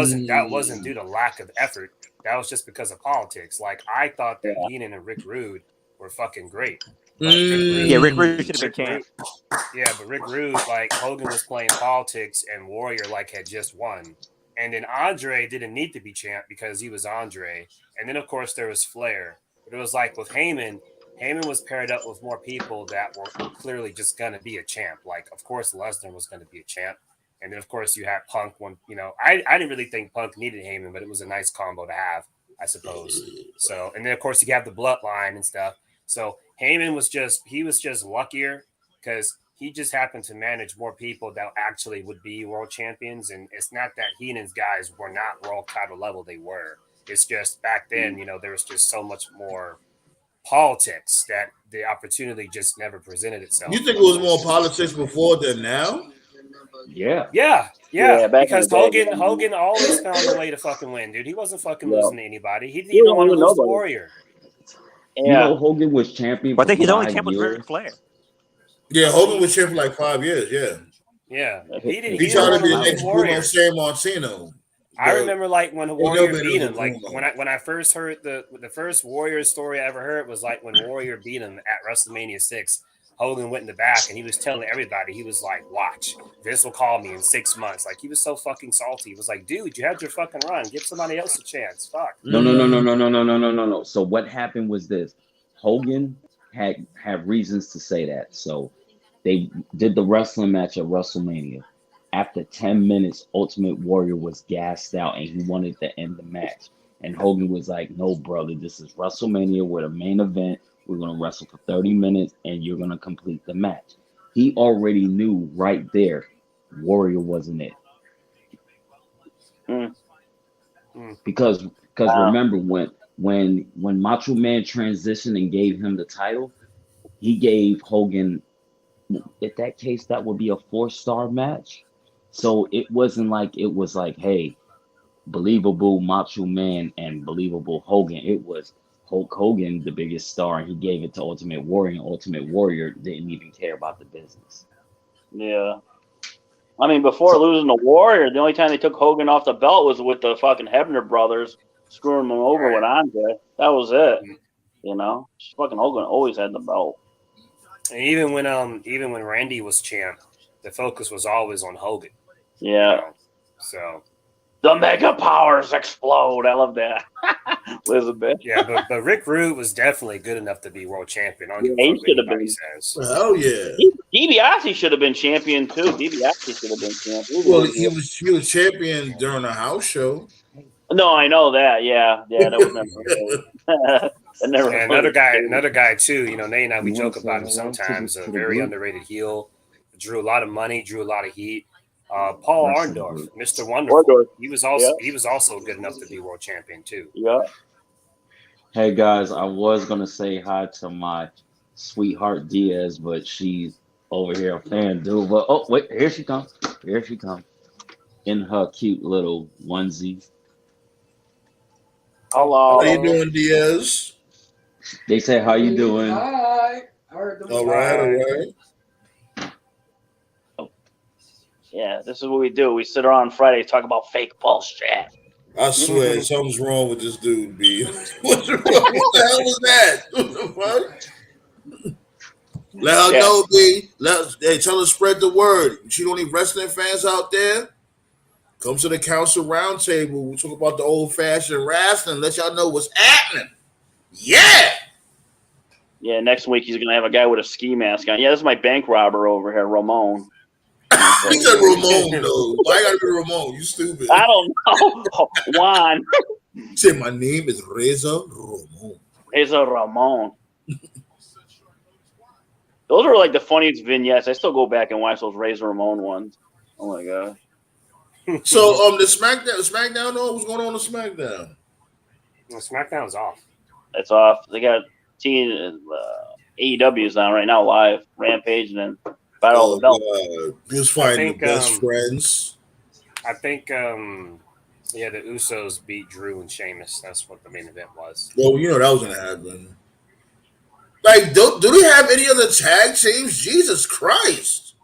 S5: wasn't due to lack of effort. That was just because of politics. Like, I thought that Heenan and Rick Rude were fucking great.
S3: Rick Rude should have been champ.
S5: Yeah, but Rick Rude, like, Hogan was playing politics and Warrior, like, had just won. And then Andre didn't need to be champ because he was Andre. And then, of course, there was Flair. But it was like with Heyman was paired up with more people that were clearly just going to be a champ. Like, of course, Lesnar was going to be a champ. And then, of course, you had Punk. When, you know, I didn't really think Punk needed Heyman, but it was a nice combo to have, I suppose. So, and then, of course, you have the bloodline and stuff. So Heyman was just luckier because he just happened to manage more people that actually would be world champions. And it's not that Heenan's guys were not world title level. They were. It's just back then, you know, there was just so much more politics that the opportunity just never presented itself.
S1: You think it was more politics before than now?
S5: Yeah. Because Hogan always found a way to fucking win, dude. He wasn't fucking losing to anybody. He didn't even want to lose to Warrior.
S6: Yeah. You know, Hogan was champion.
S3: I think his only champ was Ric Flair.
S1: Yeah, Hogan was champion for like 5 years.
S5: Yeah.
S1: He tried to be the next Bruno Sammartino.
S5: I remember, like, when Warrior beat him. Like, when I first heard the first Warrior story I ever heard was like when Warrior beat him at WrestleMania 6. Hogan went in the back and he was telling everybody, he was like, "Watch, Vince will call me in 6 months." Like, he was so fucking salty. He was like, "Dude, you had your fucking run. Give somebody else a chance." Fuck.
S6: No. So what happened was this: Hogan had reasons to say that. So they did the wrestling match at WrestleMania. After 10 minutes, Ultimate Warrior was gassed out and he wanted to end the match. And Hogan was like, "No, brother, this is WrestleMania. We're the main event. We're going to wrestle for 30 minutes and you're going to complete the match." He already knew right there Warrior wasn't it. Because remember when Macho Man transitioned and gave him the title, he gave Hogan, in that case, that would be a 4-star match. So it wasn't like, it was like, hey, believable Macho Man and believable Hogan. It was Hulk Hogan, the biggest star, and he gave it to Ultimate Warrior, and Ultimate Warrior didn't even care about the business.
S4: Yeah. I mean, before losing to Warrior, the only time they took Hogan off the belt was with the fucking Hebner brothers screwing him over with Andre. That was it. You know? Fucking Hogan always had the belt.
S5: And even when Randy was champ, the focus was always on Hogan.
S4: Yeah.
S5: You know? So
S4: the mega powers explode. I love that. Elizabeth.
S5: Yeah, but Rick Rude was definitely good enough to be world champion.
S4: He should have been.
S1: Hell yeah.
S4: DiBiase should have been champion too. DiBiase should have been champion.
S1: Well, he was champion during a house show.
S4: No, I know that. Yeah, that was never.
S5: And another guy too. You know, Nate and I, we joke about him sometimes. A very underrated heel, drew a lot of money, drew a lot of heat. Paul
S6: That's
S5: Orndorff,
S6: good.
S5: Mr. Wonderful,
S4: Orndorff.
S5: he was also good enough to be world champion too.
S4: Yeah.
S6: Hey guys, I was gonna say hi to my sweetheart Diaz, but she's over here a fan dude. But oh wait, here she comes. Here she comes. In her cute little onesie.
S4: Hello.
S1: How you doing, Diaz?
S6: They say, how you doing?
S7: Hi. I heard them.
S1: All right.
S4: Yeah, this is what we do. We sit around Friday talk about fake bullshit.
S1: I swear, something's wrong with this dude, B. What the hell was that? What the fuck? Let her know, B. Hey, tell her spread the word. She don't need wrestling fans out there. Come to the council roundtable. We talk about the old-fashioned wrestling. Let y'all know what's happening. Yeah.
S4: Yeah, next week he's gonna have a guy with a ski mask on. Yeah, this is my bank robber over here, Ramon.
S1: He said Ramon, though. Why gotta be Ramon? You stupid.
S4: I don't know. Juan.
S1: He said, my name is Reza Ramon.
S4: Reza Ramon. Those are like the funniest vignettes. I still go back and watch those Reza Ramon ones. Oh my god.
S1: So the SmackDown, what's going on SmackDown?
S5: Well, SmackDown's off.
S4: It's off. They got AEW is on right now live. Rampage and then Battle of the Belt.
S1: He was fighting the best friends.
S5: I think the Usos beat Drew and Sheamus. That's what the main event was.
S1: Well, you know that was gonna happen. Like, do they have any other tag teams? Jesus Christ!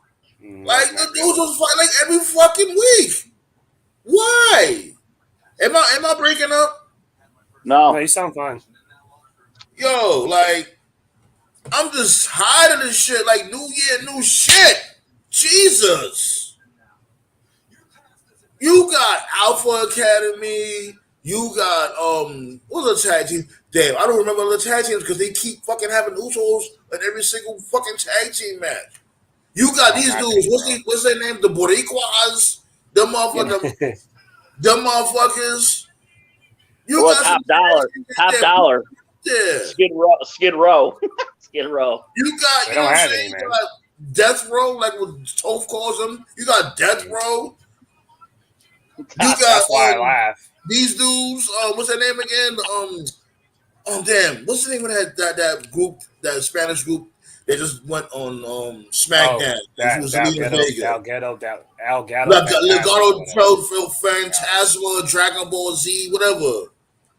S1: Like the dudes was fighting like every fucking week. Why? Am I breaking up?
S4: No,
S5: you sound fine.
S1: Yo, like I'm just tired of this shit. Like new year, new shit. Jesus. You got Alpha Academy. You got what's the tag team? Damn, I don't remember the tag teams because they keep fucking having Usos in every single fucking tag team match. You got these dudes. What's their name? The Boricuas. Them motherfuckers. Them motherfuckers. You got
S4: Top Dollar. Top Dollar.
S1: Yeah.
S4: Skid Row. Skid Row.
S1: You got, you know what I'm saying? You got Death Row, like what Toph calls them. You got Death Row. You got
S5: That's why I laugh.
S1: These dudes. What's their name again? Damn. What's the name of that group? That Spanish group. They just went on SmackDown.
S5: Legado,
S1: Phantasma, Dragon Ball Z, whatever.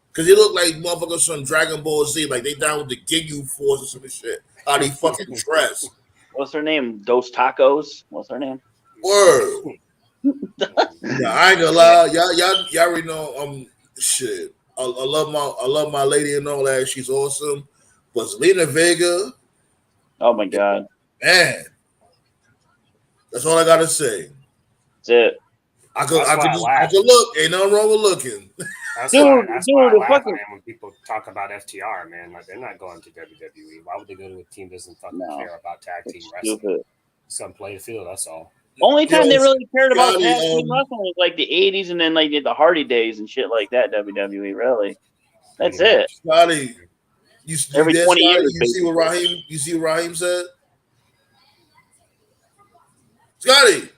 S1: Because they look like motherfuckers from Dragon Ball Z. Like they down with the Ginyu Force or some shit. How they fucking dress.
S4: What's her name? Dos Tacos? What's her name?
S1: Word. Yeah, I ain't gonna lie. Y'all already know shit. I love my lady and all that. She's awesome. But Zelina Vega.
S4: Oh my god.
S1: Man. That's all I gotta say.
S4: That's it.
S1: I could look. Ain't nothing wrong with looking.
S5: That's why I laugh, man, when people talk about FTR, man. Like they're not going to WWE. Why would they go to a team that doesn't fucking care about tag team wrestling? It's gonna play the field. That's all.
S4: Only time they really cared about tag team wrestling was like the 80s and then like the Hardy days and shit like that. WWE, really. That's it.
S1: Scotty,
S4: every 20 years.
S1: You see what Raheem said? Scotty.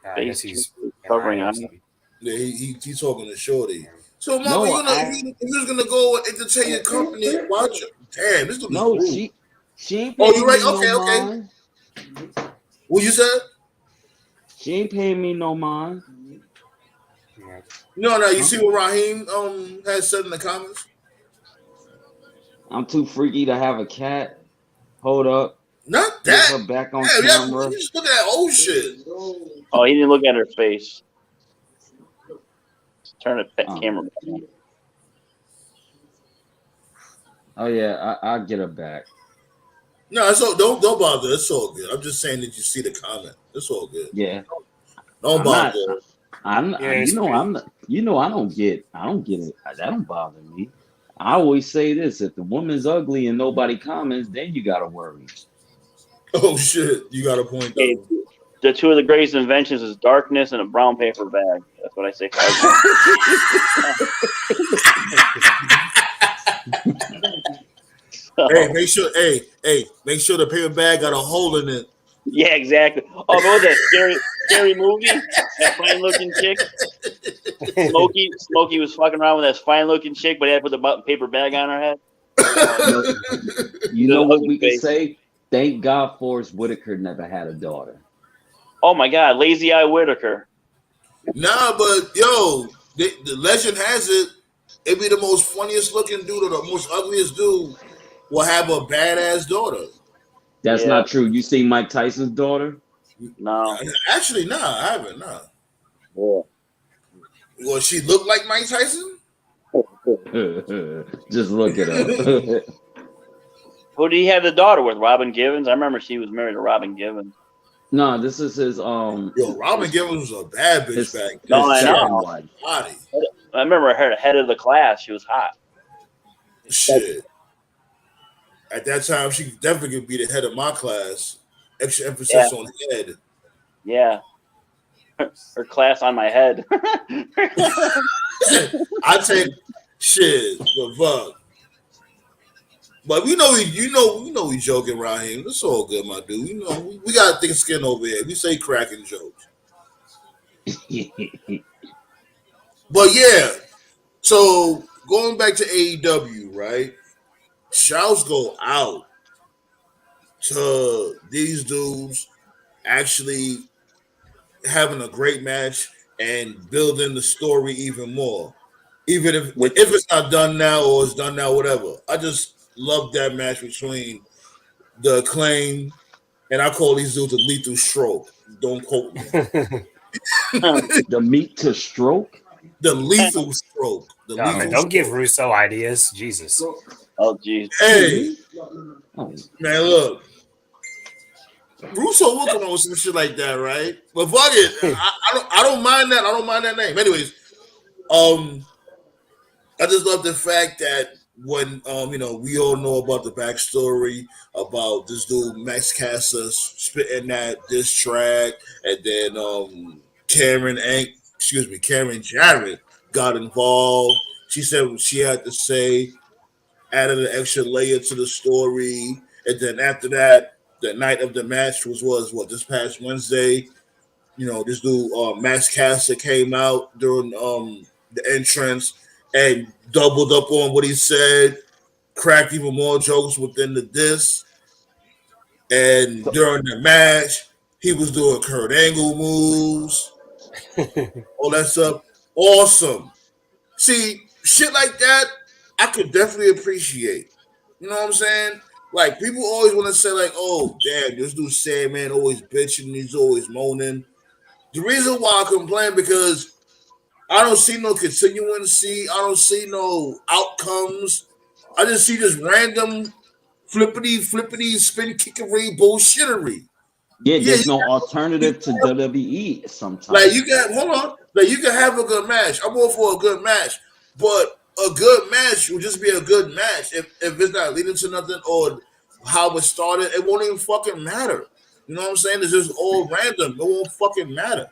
S5: I guess he's
S4: covering on.
S1: Yeah, he's talking to Shorty. So, Mama, if you was gonna go entertain your company, watch it. Damn, this dude.
S6: She ain't.
S1: Oh, you right? Okay. What you said?
S6: She ain't paying me no mind.
S1: No. You see what Raheem has said in the comments?
S6: I'm too freaky to have a cat. Hold up.
S1: Not that.
S6: Get her back on camera.
S1: You just look at that old shit.
S4: Oh, he didn't look at her face. Turn the camera back on.
S6: Oh yeah, I'll get her back.
S1: No, it's all, don't bother. It's all good. I'm just saying that you see the comment. It's all good.
S6: Yeah.
S1: Don't bother.
S6: I don't get it. That don't bother me. I always say this: if the woman's ugly and nobody comments, then you gotta worry.
S1: Oh shit, you got a point though.
S4: The two of the greatest inventions is darkness and a brown paper bag. That's what I say.
S1: Hey, make sure the paper bag got a hole in it
S4: Yeah, exactly. Oh, what was that scary movie? That fine looking chick. Smokey was fucking around with that fine looking chick, but he had to put the paper bag on her head.
S6: You know what we can say? Thank God Forrest Whitaker never had a daughter.
S4: Oh my God, Lazy Eye Whitaker.
S1: Nah, but yo, the legend has it be the most funniest looking dude or the most ugliest dude will have a badass daughter.
S6: That's not true. You see Mike Tyson's daughter?
S4: No.
S1: Actually, nah, I haven't. Nah.
S4: Yeah.
S1: Well, she look like Mike Tyson?
S6: Just look it up.
S4: Who did he have the daughter with? Robin Givens? I remember she was married to Robin Givens.
S6: No, this is his
S1: Yo, Robin Givens was a bad bitch back then.
S4: No, I know.
S1: Body.
S4: I remember her head of the class. She was hot.
S1: Shit. At that time, she definitely could be the head of my class. Extra emphasis on head.
S4: Yeah. Her class on my head.
S1: I take shit, but fuck. But we know we joking around here. It's all good, my dude. You know, we got thick skin over here. We say cracking jokes. But yeah, so going back to AEW, right? Shouts go out to these dudes actually having a great match and building the story even more. Even if it's not done now or it's done now, whatever. I just love that match between the Acclaim and I call these dudes a lethal stroke. Don't quote me.
S6: The meat to stroke?
S1: The lethal stroke.
S5: Don't give Russo ideas. Jesus.
S4: Oh, jeez.
S1: Hey, man, look. Russo will come on with some shit like that, right? But fuck it. I don't mind that. I don't mind that name. Anyways, I just love the fact that when we all know about the backstory about this dude Max Caster spitting that diss track, and then Karen Jarrett got involved. She said what she had to say, added an extra layer to the story, and then after that, the night of the match was this past Wednesday. You know, this dude Max Caster came out during the entrance and doubled up on what he said, cracked even more jokes within the diss. And during the match, he was doing Kurt Angle moves, all that stuff. Awesome. See, shit like that, I could definitely appreciate. You know what I'm saying? Like, people always want to say, like, oh, damn, this dude Sandman always bitching, he's always moaning. The reason why I complain because I don't see no continuancy. I don't see no outcomes. I just see this random flippity, spin kickery bullshittery.
S6: Yeah, there's no alternative to WWE sometimes.
S1: Like, you can have a good match. I'm all for a good match. But a good match will just be a good match. If it's not leading to nothing or how it started, it won't even fucking matter. You know what I'm saying? It's just all random. It won't fucking matter.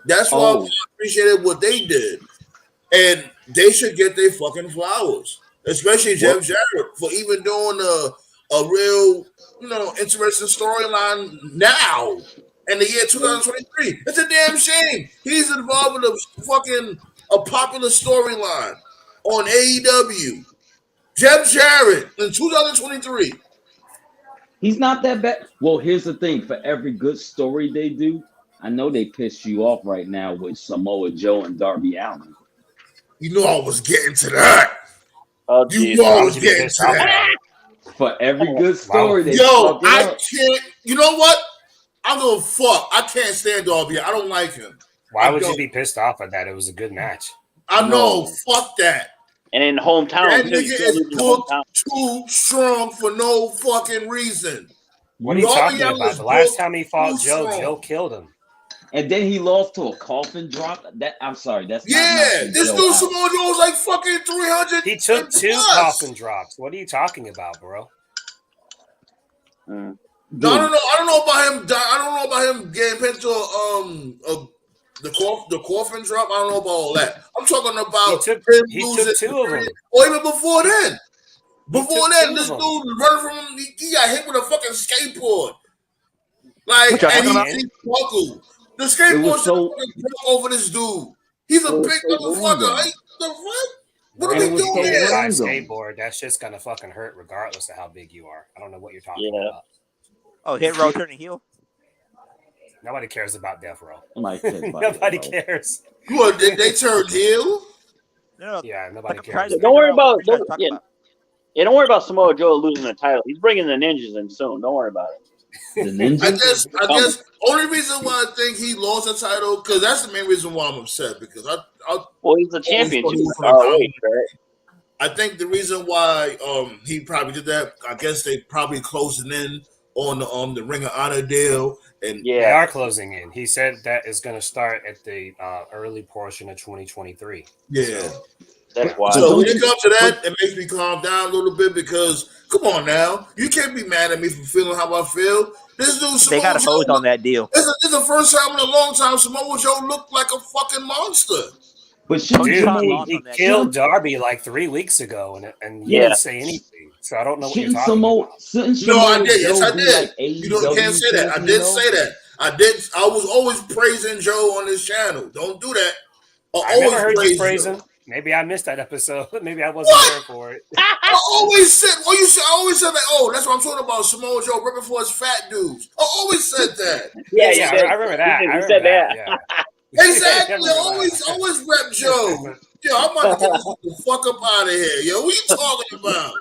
S1: That's why I appreciated what they did. And they should get their fucking flowers. Especially Jeff Jarrett for even doing a real, interesting storyline now in the year 2023. It's a damn shame. He's involved with a popular storyline on AEW. Jeff Jarrett in 2023.
S6: He's not that bad. Well, here's the thing. For every good story they do, I know they pissed you off right now with Samoa Joe and Darby Allin.
S1: You know I was getting to that.
S4: Oh,
S1: you know I was getting to that.
S6: For every good story, they
S1: I can't. You know what? I'm gonna fuck. I can't stand Darby. I don't like him.
S5: Why would you be pissed off at that? It was a good match.
S1: I know. Fuck that.
S4: And in hometown,
S1: that nigga is booked too strong for no fucking reason.
S5: What are you talking about? The last time he fought Joe killed him.
S6: And then he lost to a coffin drop. I'm sorry. That's
S1: this dude Samoa Joe was like fucking 300.
S5: He took 2 coffin drops. What are you talking about, bro?
S1: I don't know about him. I don't know about him getting pinned to the coffin drop. I don't know about all that. I'm talking about
S5: he took 2 of them.
S1: Or even before then. Before then, this dude running from him. He got hit with a fucking skateboard. Like,
S3: What y'all
S1: and
S3: talking
S1: he
S3: about?
S1: buckled. The
S6: It
S1: skateboard
S6: was
S1: should
S6: so.
S1: jump over this dude. He's a
S6: It was
S1: big
S6: so
S1: motherfucker.
S6: random.
S1: Like, the what? What
S5: Bro,
S1: are we
S6: It was
S5: you
S1: doing
S6: so
S5: get hit by a
S1: here?
S6: random.
S5: skateboard, that's just gonna fucking hurt regardless of how big you are. I don't know what you're talking
S4: Yeah.
S5: about.
S3: Oh, hit row turning heel.
S5: Nobody cares about Death Row.
S6: Nobody cares about
S5: Nobody
S6: that, bro.
S5: cares.
S1: What, did they turn heel?
S3: No,
S5: Yeah, nobody
S3: I'm trying
S5: cares.
S3: to
S4: Don't
S3: figure
S4: worry
S3: out what
S4: about
S3: you guys talking
S4: yeah,
S3: about.
S4: yeah, don't worry about Samoa Joe losing the title. He's bringing the ninjas in soon. Don't worry about it.
S6: The
S1: I
S6: ninjas.
S1: guess only reason why I think he lost the title, because that's the main reason why I'm upset, because I
S4: Well, he's the
S1: always
S4: champion
S1: thought he
S4: too.
S1: was gonna
S4: ROH,
S1: dominate.
S4: right?
S1: I think the reason why he probably did that, I guess they probably closing in on the Ring of Honor deal, and
S5: They
S4: Yeah.
S5: are closing in. He said that is going to start at the early portion of 2023.
S1: yeah.
S4: That's why.
S6: But
S1: So when
S6: don't
S1: it
S6: you?
S1: comes to that, it makes me calm down a little bit, because come on now, you can't be mad at me for feeling how I feel. This dude
S3: They got
S1: Samoa
S3: a hose
S1: Joe,
S3: on that deal.
S1: this is the first time in a long time Samoa Joe looked like a fucking monster.
S6: But shouldn't
S5: Dude,
S3: Samoa
S6: Samoa?
S5: he
S3: on that
S5: killed
S6: Shouldn't,
S5: Darby like 3 weeks ago, and he
S4: Yeah.
S5: didn't say anything. So I don't know what you're
S6: shouldn't
S5: talking
S6: Samoa?
S5: about.
S6: Shouldn't
S1: No, I
S6: Samoa
S1: did. Yes,
S6: Joe
S1: I
S6: be
S1: did.
S6: like
S1: You can't
S6: AEW
S1: say that. I
S6: champion
S1: did
S6: though?
S1: say that. I was always praising Joe on this channel. Don't do that.
S5: I never
S1: Always
S5: heard you
S1: praise
S5: praise
S1: Joe.
S5: him. Maybe I missed that episode. Maybe I wasn't there for it.
S1: I always said, well, you said, I always said that. Oh, that's what I'm talking about. Samoa Joe ripping for his fat dudes. I always said that.
S5: Yeah,
S4: you
S5: yeah,
S4: did.
S5: I remember that.
S4: You
S5: I remember
S4: said
S5: that.
S4: that.
S5: Yeah.
S1: Exactly.
S5: I remember
S1: Always
S5: that.
S1: rep Joe. Yo, I'm about to get this the fuck up out of here. Yo, what you talking about?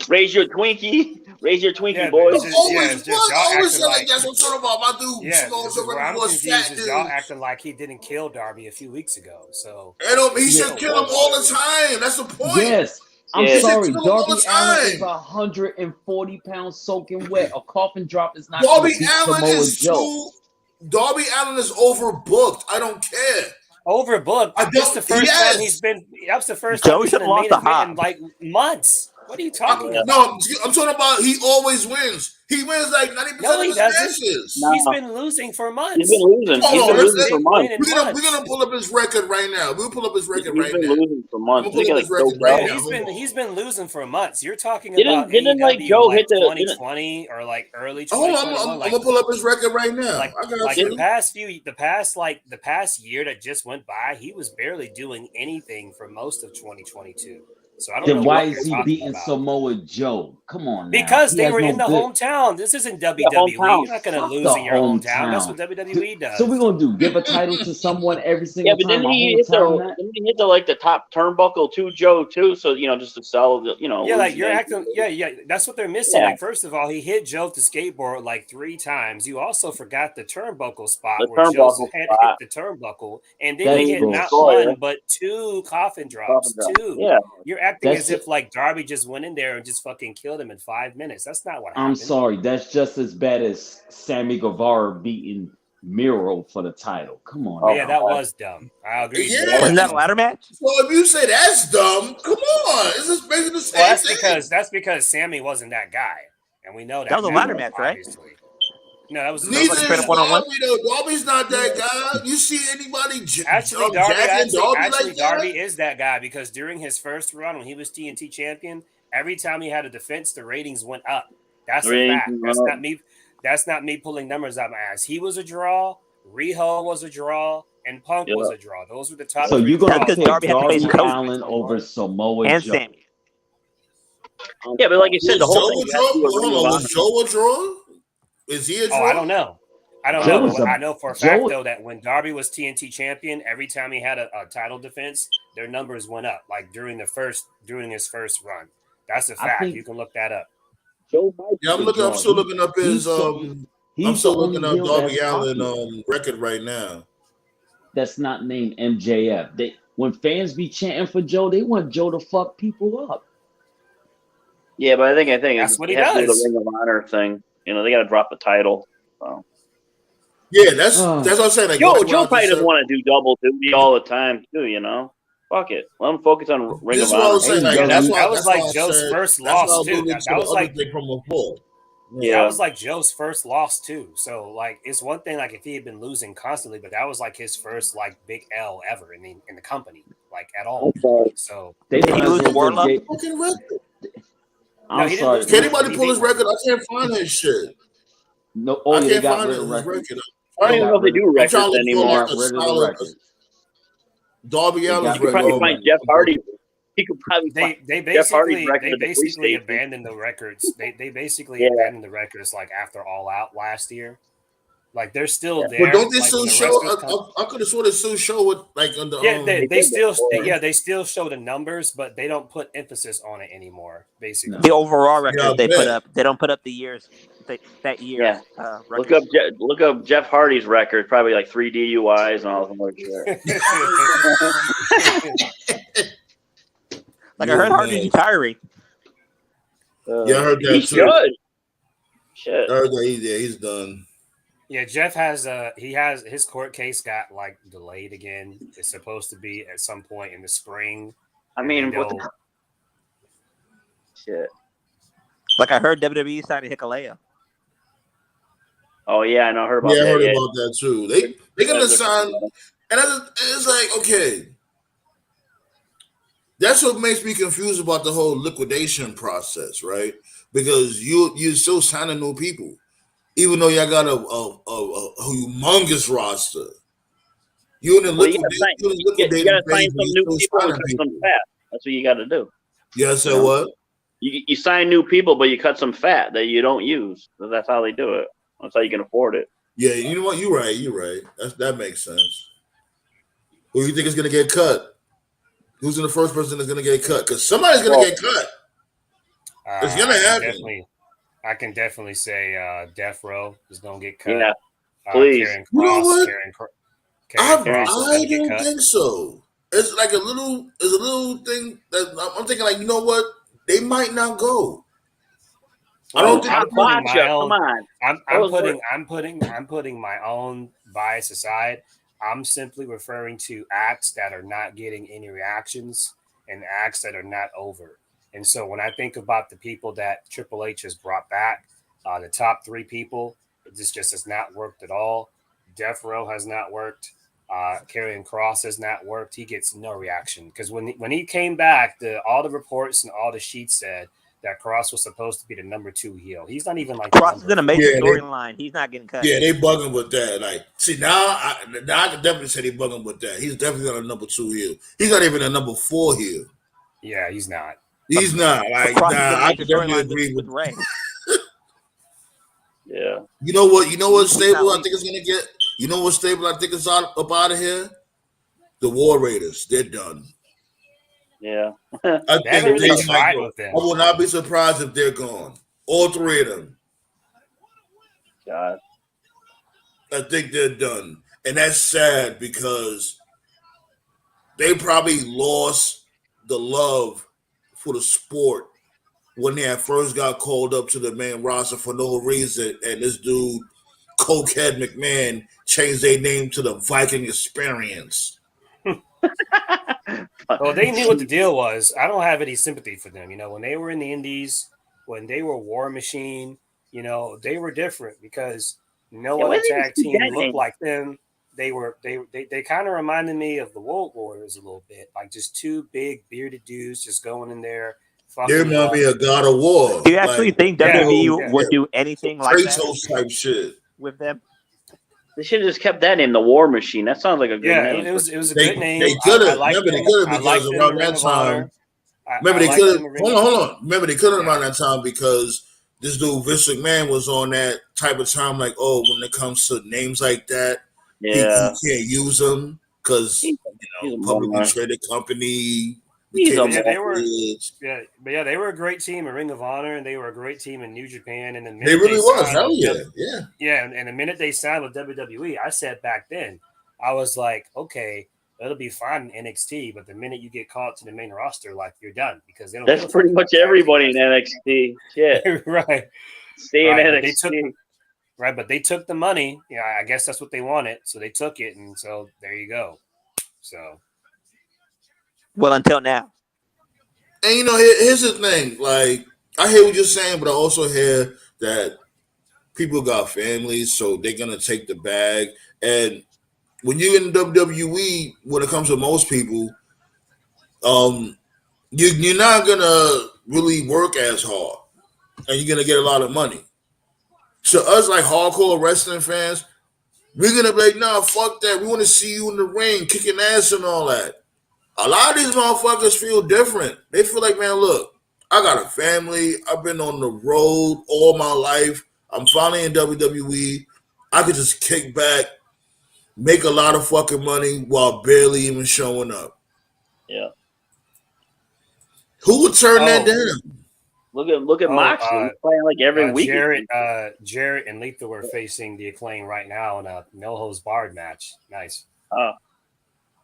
S4: Raise your Twinkie. Raise your Twinkie,
S5: Yeah, but
S4: boys.
S5: it's just
S1: I
S5: y'all
S1: always
S5: acting
S1: said
S5: like
S1: that's what I'm talking about. My dude,
S5: yeah.
S1: Samoa
S5: This
S1: Joe
S5: is where
S1: ripping
S5: I'm
S1: for his
S5: confused.
S1: fat
S5: Is y'all
S1: dudes.
S5: acting like he didn't kill Darby a few weeks ago? So
S1: And he
S6: Yeah.
S1: should kill him all the time. That's the point.
S6: Yes. I'm
S4: Yeah.
S6: sorry.
S1: He should kill him all
S6: Darby
S1: the
S6: Allen is
S1: time.
S6: 140 pounds soaking wet. A coffin drop is not going
S1: Darby
S6: to beat
S1: Allen
S6: Samoa
S1: is
S6: Joe.
S1: Darby Allen is overbooked. I don't care.
S5: overbooked.
S1: I
S5: This is the
S1: don't.
S5: first time
S1: Yes.
S5: he's been. That's the first
S3: Joe
S5: time he's
S3: should
S5: been
S3: have
S5: in
S3: lost
S5: main
S3: the
S5: event in
S3: Hobbs.
S5: like months. What are you talking about?
S1: No, I'm talking about he always wins. He wins like 90%
S5: No,
S1: of
S5: he
S1: his
S5: doesn't.
S1: matches.
S4: No.
S5: He's been losing for months.
S4: He's been losing.
S1: Hold
S4: He's
S1: on,
S4: been
S1: let's-
S4: losing for months.
S1: We're gonna pull up his record right now. We'll pull up his record
S4: He's
S1: right
S4: been
S1: now.
S4: losing for months.
S1: I'm gonna
S4: He
S1: pull
S4: got
S1: up his
S4: like
S1: record
S4: doped
S1: right
S4: out.
S1: now.
S5: He's been losing for months. You're talking
S4: Didn't-
S5: about
S4: didn't,
S5: AEW
S4: like, Joe
S5: like
S4: hit the-
S5: 2020 or like early
S1: Hold on,
S5: 2021.
S1: I'm gonna pull up his record right now.
S5: Like,
S1: I got
S5: like
S1: you.
S5: the past year that just went by, he was barely doing anything for most of 2022. So I don't know
S6: Then why
S5: what
S6: is
S5: you're
S6: he
S5: talking
S6: beating
S5: about.
S6: Samoa Joe? Come on now.
S5: Because
S6: He
S5: they
S6: has
S5: were
S6: no
S5: in the
S6: good-
S5: hometown. This isn't WWE.
S4: hometown.
S5: You're not going to
S6: Fuck
S5: lose
S6: the
S5: in your hometown. That's
S6: hometown.
S5: what WWE does.
S6: So we're gonna do give a title to someone every
S4: Yeah,
S6: single
S4: but
S6: time.
S4: didn't
S6: A
S4: he hit
S6: hometown match?
S4: the top turnbuckle too, Joe too? So just to sell the
S5: Yeah, like you're
S4: hallucination.
S5: acting. Yeah. That's what they're missing.
S4: Yeah.
S5: Like, first of all, he hit Joe to skateboard like 3 times. You also forgot the turnbuckle spot
S4: The
S5: where Joe's
S4: turnbuckle
S5: head
S4: spot.
S5: hit the turnbuckle, and then
S6: That's
S5: he hit not
S6: bullshit.
S5: one but 2 coffin drops.
S4: Coffin drop.
S5: 2.
S4: Yeah.
S5: You're acting
S6: That's
S5: as if like Darby just went in there and just fucking killed him in 5 minutes. That's not what
S6: I'm
S5: happened.
S6: sorry, that's just as bad as Sammy Guevara beating Miro for the title. Come on.
S4: Oh,
S5: Yeah, that was dumb. I agree.
S1: Yeah.
S3: Wasn't that a ladder match?
S1: Well, if you say that's dumb, come on. It's just basically the same
S5: Well,
S1: thing.
S5: that's because Sammy wasn't that guy, and we know that.
S3: That was a
S5: now,
S3: ladder match, right?
S5: obviously. No, that was
S1: Neither
S3: like
S1: is
S3: straight up one-on-one?
S1: Darby, though. Darby's not that guy. You see anybody
S5: Actually,
S1: jacking Darby like
S5: Darby
S1: that?
S5: is that guy because during his first run when he was TNT champion, every time he had a defense, the ratings went up. That's a
S4: Ratings
S5: fact.
S4: went
S5: That's
S4: up.
S5: not me. That's not me pulling numbers out my ass. He was a draw. Riho was a draw, and Punk
S4: Yeah.
S5: was a draw. Those were the top.
S6: So
S5: 3
S6: you're gonna
S3: That's
S6: pick
S3: because
S6: Darby,
S3: Darby had to face Cody.
S6: Allen over Samoa
S3: And
S6: Joe.
S3: Sammy.
S4: Yeah, but like you said, the whole thing.
S1: Was Joe a draw? Is he a draw?
S5: Oh, I don't know. I don't
S6: Joe
S5: know.
S6: was
S5: But
S6: a-
S5: I know for a
S6: Joe-
S5: fact though that when Darby was TNT champion, every time he had a title defense, their numbers went up. Like during his first run. That's a
S6: I
S5: fact.
S6: think-
S5: You can look that up.
S4: Joe might
S1: Yeah, I'm still looking up his I'm
S6: He's
S1: still
S6: the
S1: looking
S6: only
S1: up
S6: heel
S1: Darby
S6: that's
S1: Allin
S6: popular.
S1: record right now.
S6: That's not named MJF. When fans be chanting for Joe, they want Joe to fuck people up.
S4: Yeah, but I think
S5: That's
S4: it's,
S5: what he
S4: it has to do
S5: does.
S4: the Ring of Honor thing. They got to drop the title. So.
S1: Yeah, that's
S6: Oh.
S1: what I'm saying. Like,
S4: Joe
S1: that's why I
S4: probably
S1: just
S4: doesn't
S1: said-
S4: want to do double duty all the time too. Fuck it. Let him focus on Ring
S1: This is
S4: of
S1: what I
S4: Honor.
S1: was saying. Like,
S6: Hey,
S1: that's
S6: that
S1: why,
S5: was
S1: that's
S5: like
S1: why I
S5: Joe's
S1: said-
S5: first
S1: that's why
S5: loss,
S1: I
S5: too.
S1: alluded
S5: That
S1: to
S5: was
S1: the other
S5: like-
S1: thing from before.
S5: Yeah, that was like Joe's first loss too. So like it's one thing like if he had been losing constantly, but that was like his first like big L ever in the company, like at all. So
S6: They
S3: Did he
S6: might as
S3: lose to
S6: well just
S3: Wardlow?
S6: get-
S1: Fucking record.
S6: I'm
S5: he didn't
S6: sorry.
S5: lose
S1: Can
S5: to-
S1: anybody
S5: he
S1: pull his
S5: beat-
S1: record? I can't find his shit.
S6: No,
S1: I
S6: they
S1: can't
S6: got
S1: find
S6: rid
S1: it
S6: of
S1: in his
S6: records.
S1: record.
S4: I don't even know if they do
S1: I'm
S4: records
S1: trying to look
S6: They
S1: for
S4: anymore.
S1: like
S6: got
S1: a
S6: rid of the
S1: solid
S6: records.
S1: Darby
S6: They
S1: Allin's
S6: got
S4: You could probably
S1: record.
S4: find Jeff Hardy. He could probably find
S5: They
S4: Jeff Hardy's
S5: basically
S4: record at the police station.
S5: abandoned the records. They basically
S4: Yeah.
S5: abandoned the records like after All Out last year. Like they're still
S4: Yeah.
S5: there.
S1: But don't they
S5: like
S1: still
S5: when the
S1: show?
S5: wrestlers come,
S1: I could have sworn they still show it like on the
S5: yeah,
S4: They
S5: they
S4: did
S5: still
S4: before.
S5: they still show the numbers, but they don't put emphasis on it anymore. Basically,
S3: The overall record
S1: Yeah, I
S3: they put
S1: bet.
S3: up. They don't put up the years that year.
S4: Yeah.
S3: Record.
S4: Look up Jeff Hardy's record. Probably like 3 DUIs and all that other shit.
S3: Like I heard Hardy's retiring.
S1: Yeah, I heard that
S4: He
S1: too.
S4: should. Shit.
S1: I heard that he's done.
S5: Yeah, Jeff has his court case got like delayed again. It's supposed to be at some point in the spring.
S4: I mean, what the shit?
S3: Like I heard WWE signing Hikalea.
S4: Oh yeah, I know. I heard about
S1: Yeah, I
S4: that.
S1: heard
S4: Yeah.
S1: about that too. They're gonna sign, and it's like okay. That's what makes me confused about the whole liquidation process, right? Because you're still signing new people, even though y'all got a humongous roster. You in the
S4: Well, you
S1: liquidating
S4: gotta
S1: phase,
S4: sign
S1: but
S4: some
S1: you
S4: new
S1: still
S4: people and
S1: signing
S4: cut
S1: people.
S4: some fat. That's what you got to do.
S1: Yeah, so what?
S4: You sign new people, but you cut some fat that you don't use. That's how they do it. That's how you can afford it.
S1: Yeah, you know what? You're right. That makes sense. Who you think is gonna get cut? Who's in the first person that's gonna get cut? Because somebody's gonna get cut. It's gonna happen.
S5: I can definitely say Death Row is gonna get cut.
S4: Yeah, please.
S5: Karen
S1: You know
S5: Cross,
S1: what?
S5: Karen Cross
S1: I don't think so. It's like a little thing that I'm thinking. Like, you know what? They might not go. I don't think.
S5: I'm putting my own.
S4: Come on.
S5: I'm putting my own bias aside. I'm simply referring to acts that are not getting any reactions and acts that are not over. And so when I think about the people that Triple H has brought back, the top 3 people, this just has not worked at all. Death Row has not worked. Karrion Kross has not worked. He gets no reaction because when he came back, all the reports and all the sheets said that Kross was supposed to be the number 2 heel. He's not even like
S3: Kross is in a major storyline. He's not getting cut.
S1: Yeah, they bugging with that. Like, see, now I can definitely say they bugging with that. He's definitely not a number 2 heel. He's not even a number 4 heel.
S5: Yeah, he's not.
S1: He's not. Like, I can definitely agree with
S3: Ray.
S4: Yeah.
S1: You know what stable I think is gonna get? You know what stable I think is up out of here? The War Raiders. They're done.
S4: Yeah.
S1: I think
S5: really tried with them.
S1: I will not be surprised if they're gone. All 3 of them.
S4: God.
S1: I think they're done. And that's sad because they probably lost the love for the sport when they had first got called up to the main roster for no reason. And this dude, Cokehead McMahon, changed their name to the Viking Experience.
S5: Well, they knew what the deal was. I don't have any sympathy for them. You know, when they were in the Indies, when they were War Machine, you know, they were different because no other tag team looked like them. They kind of reminded me of the World Warriors a little bit, like just 2 big bearded dudes just going in there.
S1: They remind me of God of War.
S3: Do you actually think WWE would do anything like
S1: Kratos
S3: that
S1: type shit
S3: with them?
S4: They should have just kept that name, the War Machine. That sounds like a good name.
S5: It was a good name.
S1: They could have. Remember, they could have because around that time. Remember, they could have. Hold on. Remember, they could have around that time because this dude Vince McMahon was on that type of time. Like, when it comes to names like that, he can't use them because publicly traded company.
S5: They were a great team in Ring of Honor, and they were a great team in New Japan. And then
S1: they really was. Hell yeah.
S5: And the minute they signed with WWE, I said back then, I was like, okay, it'll be fine in NXT, but the minute you get called to the main roster, like you're done because they don't.
S4: That's pretty much everybody in NXT. Shit.
S5: Right.
S4: Stay in NXT.
S5: But they took the money. Yeah, I guess that's what they wanted, so they took it, and so there you go. So.
S3: Well, until now.
S1: And here's the thing. Like, I hear what you're saying, but I also hear that people got families, so they're gonna take the bag. And when you're in WWE, when it comes to most people, you're not gonna really work as hard, and you're gonna get a lot of money. To us, like hardcore wrestling fans, we're gonna be like, nah, fuck that. We want to see you in the ring, kicking ass and all that. A lot of these motherfuckers feel different. They feel like, man, look, I got a family. I've been on the road all my life. I'm finally in WWE. I could just kick back, make a lot of fucking money while barely even showing up.
S4: Yeah.
S1: Who would turn that down?
S4: Look at Moxley. He's playing like every week.
S5: Jarrett and Lethal are facing the Acclaim right now in a no holds barred match. Nice.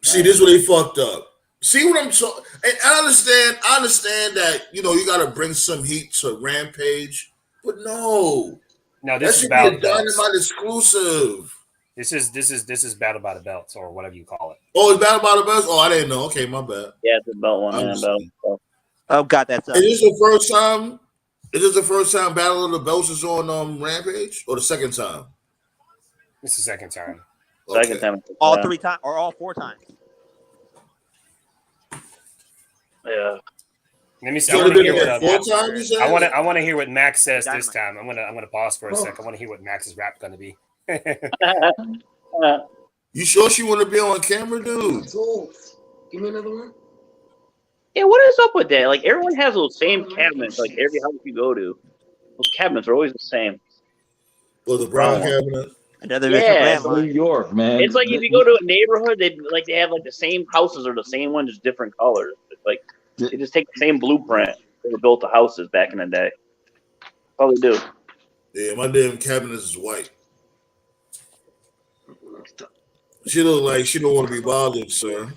S1: See, this is where they fucked up. See what I'm talking? And I understand that you got to bring some heat to Rampage, but no,
S5: this is Battle
S1: of the Belts. Dynamite exclusive.
S5: This is Battle by the Belts or whatever you call it.
S1: Oh, it's Battle by the Belts. Oh, I didn't know. Okay, my bad.
S4: Yeah, it's a belt one.
S3: Oh God, that's.
S1: Is this the first time? Is this the first time Battle of the Belts is on Rampage, or the second time?
S5: It's the second time.
S1: Okay.
S4: Second time.
S3: All 3 times or all 4 times.
S4: Yeah.
S5: Let me see. I want to hear what Max says this time. I'm gonna pause for a sec. I want to hear what Max's rap gonna be.
S1: You sure she want to be on camera, dude?
S7: Give me another one.
S4: Yeah, what is up with that? Like everyone has those same cabinets. Like every house you go to, those cabinets are always the same.
S1: Well, the brown cabinet.
S3: Another
S6: New York, man.
S4: It's like if you go to a neighborhood, they have like the same houses or the same one, just different colors. It's like they just take the same blueprint. They built the houses back in the day. Probably do.
S1: Yeah, my damn cabinet is white. She look like she don't want to be bothered, sir.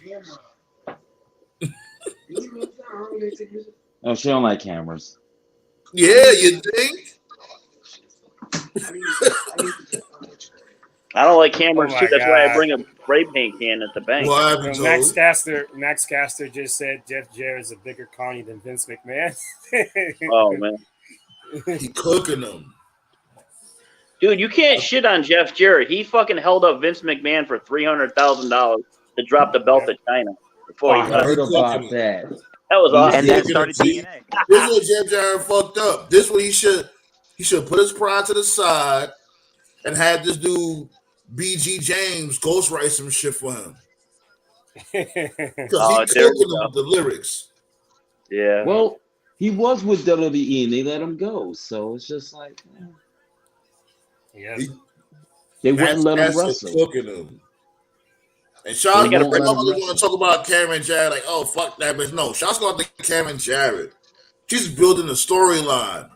S6: Oh, she don't like cameras.
S1: Yeah, you think?
S4: I don't like cameras too. That's why I bring a spray paint can at the bank.
S5: Max Caster just said Jeff Jarrett's a bigger carny than Vince McMahon.
S4: Oh man,
S1: he cooking them.
S4: Dude, you can't shit on Jeff Jarrett. He fucking held up Vince McMahon for $300,000 to drop the belt to China before he
S6: heard about that.
S4: That was awesome.
S3: And that started TNA.
S1: This is what Jeff Jarrett fucked up. This is what he should put his pride to the side and had this dude BG James ghostwrite some shit for him. Because he cooking them with the lyrics.
S4: Yeah.
S6: Well, he was with WWE and they let him go, so it's just like.
S5: Yeah.
S6: They wouldn't let him wrestle.
S1: Cooking them. And Sean's going to talk about Karen Jarrett like, oh, fuck that bitch. No, Sean's going to think Karen Jarrett. She's building a storyline.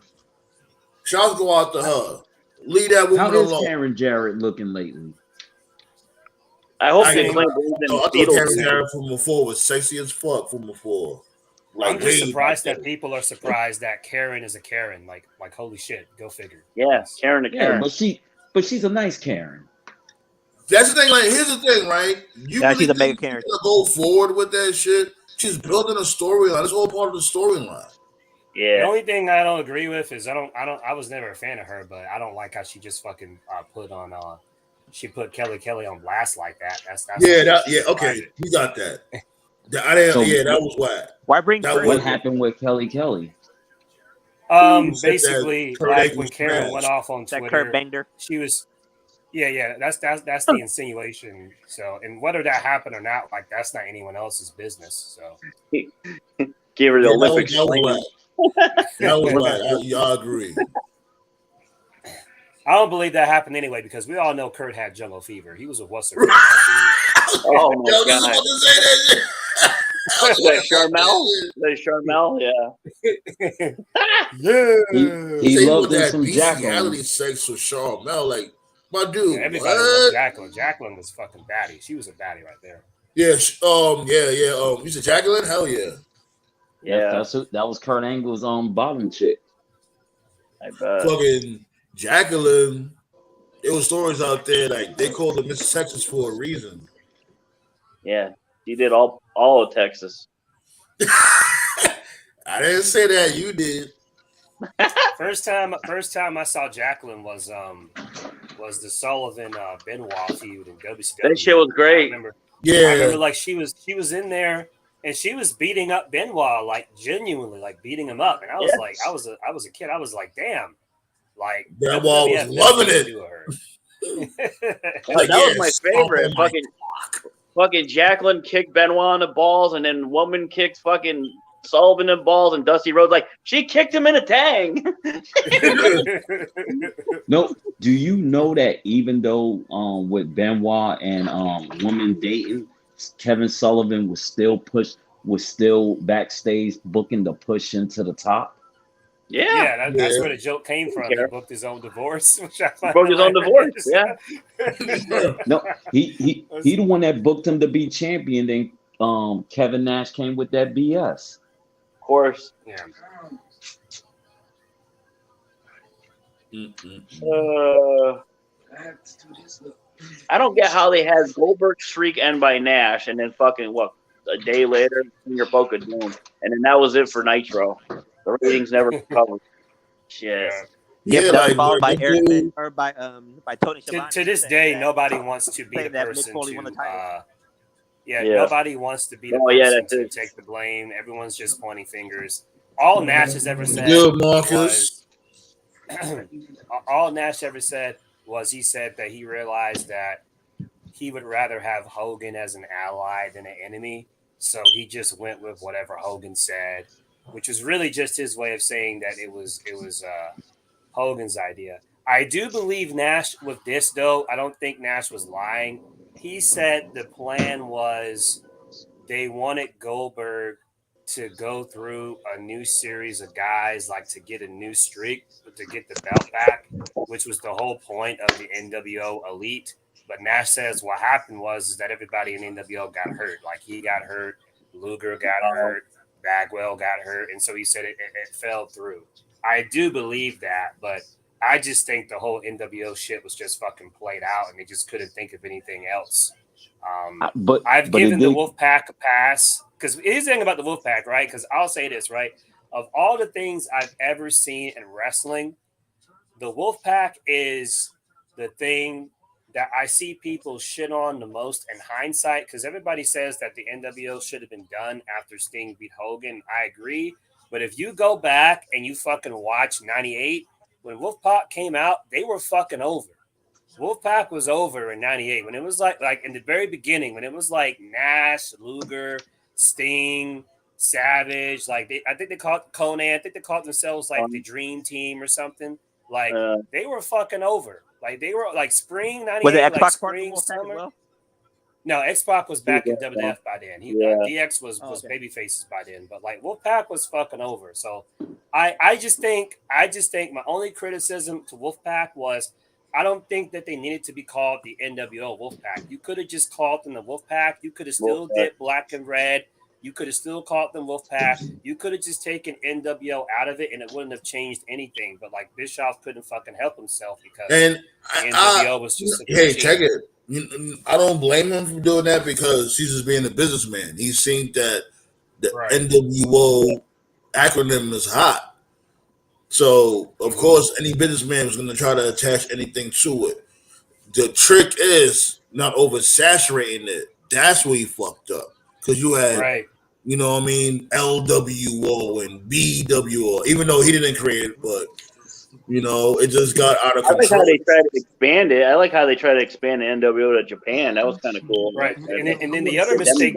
S1: Sean's go out to her. Leave that woman alone.
S6: How is Karen Jarrett looking lately?
S4: I hope
S1: they claim I thought Karen Jarrett from before was sexy as fuck from before.
S5: I'm just surprised that people are surprised that Karen is a Karen. Like holy shit, go figure.
S4: Yeah, Karen to Karen.
S6: But she's a nice Karen.
S1: That's the thing. Like, here's the thing, right?
S3: She's a mega Karen.
S1: Go forward with that shit. She's building a storyline. It's all part of the storyline.
S4: Yeah.
S5: The only thing I don't agree with is I was never a fan of her, but I don't like how she just fucking she put Kelly on blast like that. That's
S1: okay. We got that. That was whack.
S3: Why bring
S6: what happened with Kelly?
S5: Basically, like when Karen went off on Twitter,
S3: Kurt banged her.
S5: She was, that's the insinuation. So, and whether that happened or not, like that's not anyone else's business. So,
S4: give her the Olympics.
S1: That was whack. Y'all agree.
S5: I don't believe that happened anyway because we all know Kurt had jungle fever. He was a wusser.
S4: Oh my god! Is that Charmel? Yeah.
S6: He loved that some
S1: Jacqueline. Sex with Charmel, like my dude.
S5: Everybody loved Jacqueline. Jacqueline was fucking baddie. She was a baddie right there.
S1: Yeah. You said Jacqueline? Hell yeah.
S4: Yeah.
S6: That was Kurt Angle's bottom chick.
S4: I bet.
S1: Fucking Jacqueline. There was stories out there like they called her Miss Texas for a reason.
S4: Yeah, he did all of Texas.
S1: I didn't say that. You did.
S5: First time I saw Jacqueline was the Sullivan Benoit feud in WCW.
S4: That shit was great.
S5: I remember like she was in there and she was beating up Benoit like genuinely like beating him up, and I was like I was a kid. I was like, damn, Like
S1: Benoit was
S5: WWF
S1: loving
S5: never
S1: it.
S5: do her.
S1: Like,
S4: that was
S1: yeah,
S4: my
S1: stomp
S4: favorite.
S1: on my
S4: Fucking Jacqueline kicked Benoit in the balls, and then woman kicked fucking Sullivan in the balls, and Dusty Rhodes like she kicked him in a tang.
S6: No, do you know that even though with Benoit and woman dating, Kevin Sullivan was still backstage booking the push into the top.
S4: Yeah,
S5: That's
S1: Yeah.
S5: where the joke came from. He booked his own divorce, which I find
S4: broke his own divorce.
S5: hilarious.
S4: Yeah,
S6: No, he the one that booked him to be champion. Then Kevin Nash came with that BS.
S4: of course.
S5: Yeah.
S4: I don't get how they had Goldberg's streak end by Nash, and then fucking a day later, Senior Boca Doom, and then that was it for Nitro. The ratings never recovered. Shit.
S3: Yeah,
S1: Yeah,
S3: but that was
S1: like
S3: followed by
S1: they
S3: Eric
S1: do-
S3: or by Tony Schiavone.
S5: To this
S3: saying
S5: day,
S3: that-
S5: nobody wants to be the
S3: saying that Mick
S5: person
S3: Foley won the title.
S4: Yeah.
S5: Nobody wants to be the
S4: Oh, yeah,
S5: person
S4: that's
S5: to
S4: it.
S5: take the blame. Everyone's just pointing fingers. All Nash has ever said
S1: Good, Marcus.
S5: was all Nash ever said was he said that he realized that he would rather have Hogan as an ally than an enemy. So he just went with whatever Hogan said, which was really just his way of saying that it was Hogan's idea. I do believe Nash with this, though. I don't think Nash was lying. He said the plan was they wanted Goldberg to go through a new series of guys, like to get a new streak, to get the belt back, which was the whole point of the NWO Elite. But Nash says what happened was that everybody in NWO got hurt. Like he got hurt, Luger got hurt, Bagwell got hurt, and so he said it fell through. I do believe that, but I just think the whole NWO shit was just fucking played out, and they just couldn't think of anything else. I've given the Wolfpack a pass because here's the thing about the Wolfpack, right? Because I'll say this, right? Of all the things I've ever seen in wrestling, the Wolfpack is the thing that I see people shit on the most in hindsight because everybody says that the NWO should have been done after Sting beat Hogan. I agree. But if you go back and you fucking watch 98, when Wolfpack came out, they were fucking over. Wolfpack was over in 98 when it was like in the very beginning, when it was like Nash, Luger, Sting, Savage, I think they called Conan, I think they called themselves like the Dream Team or something. Like they were fucking over. Like they were like spring 98,
S3: Was it X-Pac
S5: like
S3: part of the
S5: spring,
S3: Wolfpack
S5: summer.
S3: as well?
S5: No, X-Pac was back in WWF by then. DX was
S3: okay.
S5: baby faces by then, but like Wolfpack was fucking over. So I just think my only criticism to Wolfpack was I don't think that they needed to be called the NWO Wolfpack. You could have just called them the Wolfpack. You could have still did black and red. You could have still called them Wolfpack. You could have just taken NWO out of it, and it wouldn't have changed anything. But like Bischoff couldn't fucking help himself because NWO was just
S1: check it. I don't blame him for doing that because he's just being a businessman. He's seen that the NWO acronym is hot. So, of course, any businessman was going to try to attach anything to it. The trick is not oversaturating it. That's where he fucked up. Because you had, you know what I mean, LWO and BWO, even though he didn't create it, but, you know, it just got out of control.
S4: I like how they tried to expand it. I like how they tried to expand the NWO to Japan. That was kind of cool.
S5: Right. And then the other mistake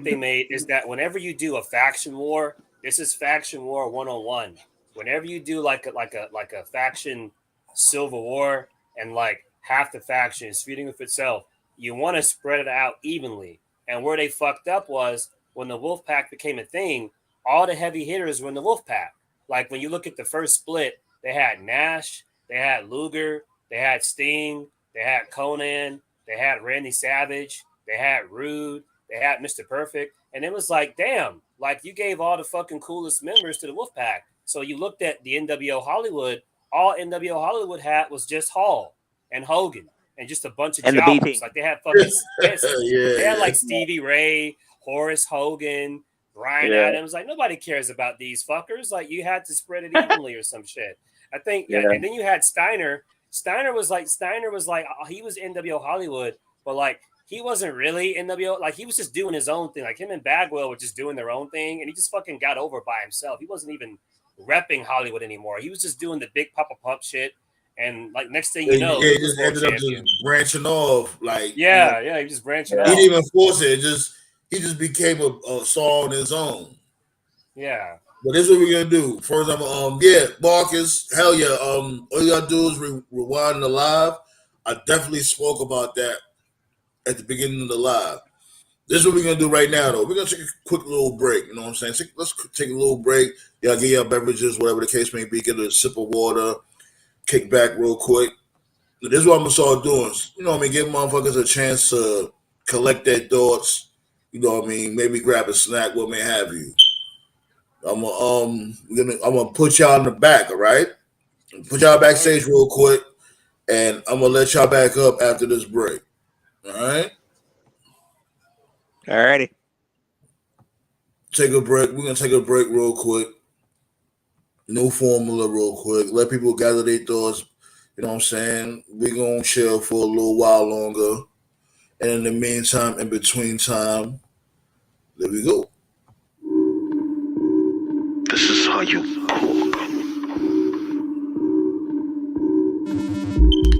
S5: they made is that whenever you do a faction war, this is faction war 101. Whenever you do like a faction civil war and like half the faction is feuding with itself, you want to spread it out evenly. And where they fucked up was when the Wolfpack became a thing, all the heavy hitters were in the Wolfpack. Like when you look at the first split, they had Nash, they had Luger, they had Sting, they had Conan, they had Randy Savage, they had Rude, they had Mr. Perfect. And it was like, damn, like you gave all the fucking coolest members to the Wolfpack. So you looked at the NWO Hollywood, all NWO Hollywood had was just Hall and Hogan and just a bunch of jobbers. Like they had fucking they had like Stevie Ray, Horace Hogan, Brian Adams. Like nobody cares about these fuckers. Like you had to spread it evenly or some shit. I think and then you had Steiner. Steiner was like he was NWO Hollywood, but like he wasn't really NWO. Like he was just doing his own thing. Like him and Bagwell were just doing their own thing, and he just fucking got over by himself. He wasn't even repping Hollywood anymore. He was just doing the big Papa Pump shit. And like next thing you know,
S1: he just ended up just branching off. Like
S5: he just branching off.
S1: He didn't even force it. He just became a star on his own.
S5: Yeah.
S1: But this is what we're gonna do. First, Marcus, hell yeah. All you gotta do is rewind the live. I definitely spoke about that at the beginning of the live. This is what we're gonna do right now, though. We're gonna take a quick little break. You know what I'm saying? Let's take a little break. Y'all get your beverages, whatever the case may be. Get a sip of water. Kick back real quick. This is what I'm gonna start doing. You know what I mean? Give motherfuckers a chance to collect their thoughts. You know what I mean? Maybe grab a snack, what may have you. I'm gonna put y'all in the back, all right? Put y'all backstage real quick, and I'm gonna let y'all back up after this break. All right?
S3: Alrighty.
S1: Take a break. We're gonna take a break real quick. New formula real quick. Let people gather their thoughts. You know what I'm saying? We're gonna chill for a little while longer. And in the meantime, in between time, there we go.
S2: This is how you cook.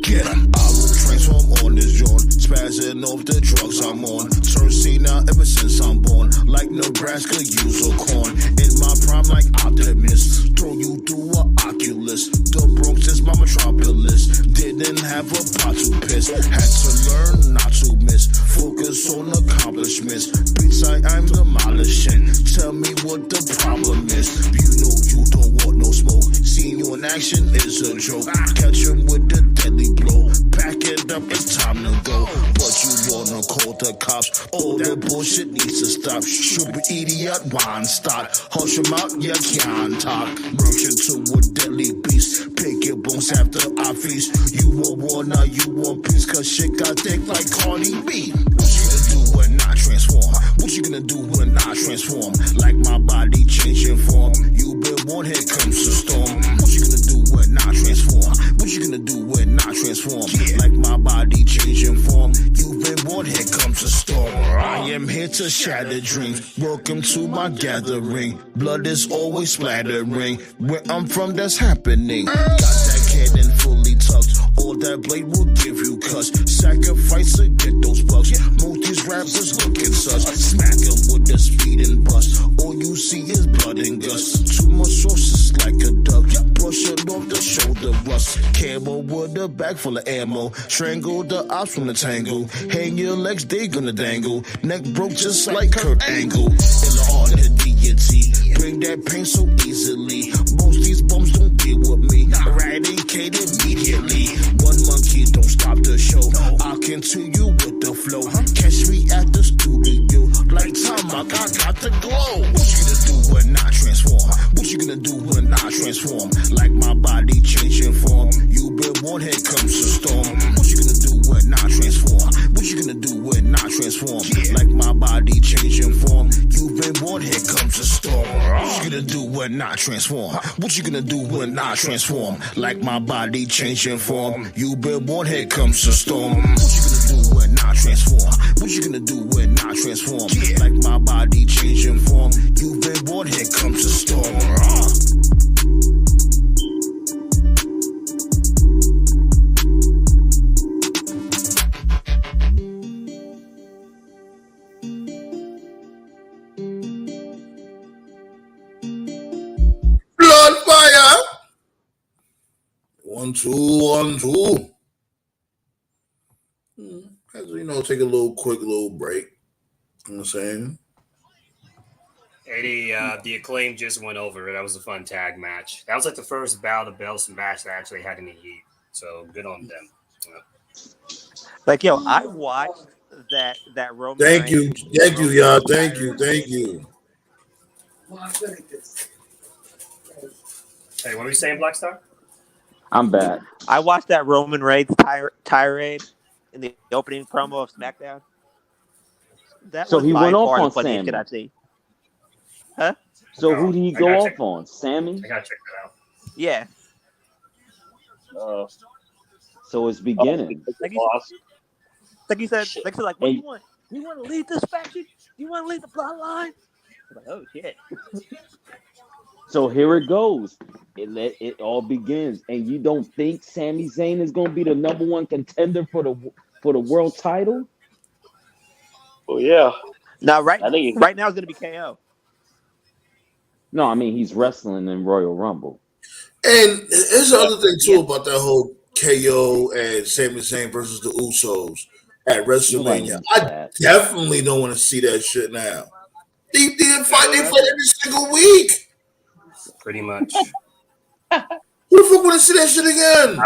S2: Yeah, I will transform on this joint, spazzing off the drugs I'm on. Turn now ever since I'm born, like Nebraska, use a corn. In my prime, like Optimus, throw you through a Oculus. The Bronx is my metropolis. Didn't have a pot to piss, had to learn not to miss. Focus on accomplishments. Beats I'm demolishing. Tell me what the problem is. You know you don't want no smoke. Seeing you in action is a joke. Catch him with the deadly blow. Pack it up, it's time to go. But you wanna call the cops? All that bullshit needs to stop. Stupid idiot, wine start. Hush him out, you can't talk. Merge into a deadly beast. Pick your bones after I feast. You want war, now you want peace. Cause shit got thick like Cardi B. What you gonna do when I transform? What you gonna do when I transform? Like my body changing form. You been born, here comes the storm. What you gonna do when I transform? What you gonna do when I transform? Like my body changing form. You've been born, here comes the storm. I am here to shatter dreams. Welcome to my gathering. Blood is always splattering. Where I'm from, that's happening. Got that cannon fully tucked. All that blade will give you cuts. Sacrifice to get those bucks. Most these rappers looking sus. Smack them with the speed and bust. All you see is blood and guts. Too much sauce like a duck. Brush it off the shoulder rust. Camo with a bag full of ammo. Strangle the ops from the tangle. Hang your legs, they gonna dangle. Neck broke just like Kurt Angle. In the art of deity. Bring that pain so easily. Most these bums don't deal with me. Eradicate immediately. One monkey don't stop the show. I can tell you with the flow. Catch me at the studio. Like time I got the glow. What you gonna do when I transform? What you gonna do when I transform? Like my body changing form. You been born, here comes the storm. What you gonna do when I transform? What you gonna do when I transform? Like my body changing form. You've been born, here comes the storm. What you gonna do when I transform? What you gonna do when I transform? Like my body changing form. You been born, here comes the storm. What you gonna do when I transform? What you gonna do when I transform? Like my body changing form. You've been born, here comes the storm.
S1: Blood fire. 1, 2, 1, 2. As you know, take a quick little break. You know what I'm saying?
S5: Eddie, the Acclaim just went over. That was a fun tag match. That was like the first Battle of the Bells match that actually had any heat. So good on them.
S3: Like, yo, I watched that Roman.
S1: Thank you, y'all. Thank you.
S5: Hey, what were you saying, Black Star?
S6: I'm back.
S3: I watched that Roman Reigns tirade in the opening promo of SmackDown. That
S6: So
S3: was
S6: he
S3: by
S6: went off
S3: far
S6: on
S3: the funniest
S6: Sammy.
S3: shit I've seen. Huh?
S6: So who did he go off on? Sammy?
S5: I gotta check that out.
S3: Yeah.
S6: So it's beginning.
S3: Like he said, what do you want? You want to lead this faction? You want to lead the bloodline? Like, oh shit.
S6: So here it goes. It all begins, and you don't think Sami Zayn is going to be the number one contender for the world title?
S4: Oh yeah.
S3: Now,
S4: I think
S3: right now it's going to be KO.
S6: No, I mean he's wrestling in Royal Rumble.
S1: And here's the other thing too about that whole KO and Sami Zayn versus the Usos at WrestleMania. I definitely don't want to see that shit now. They fight every single week.
S5: Pretty much.
S1: Who the fuck want to see that shit again?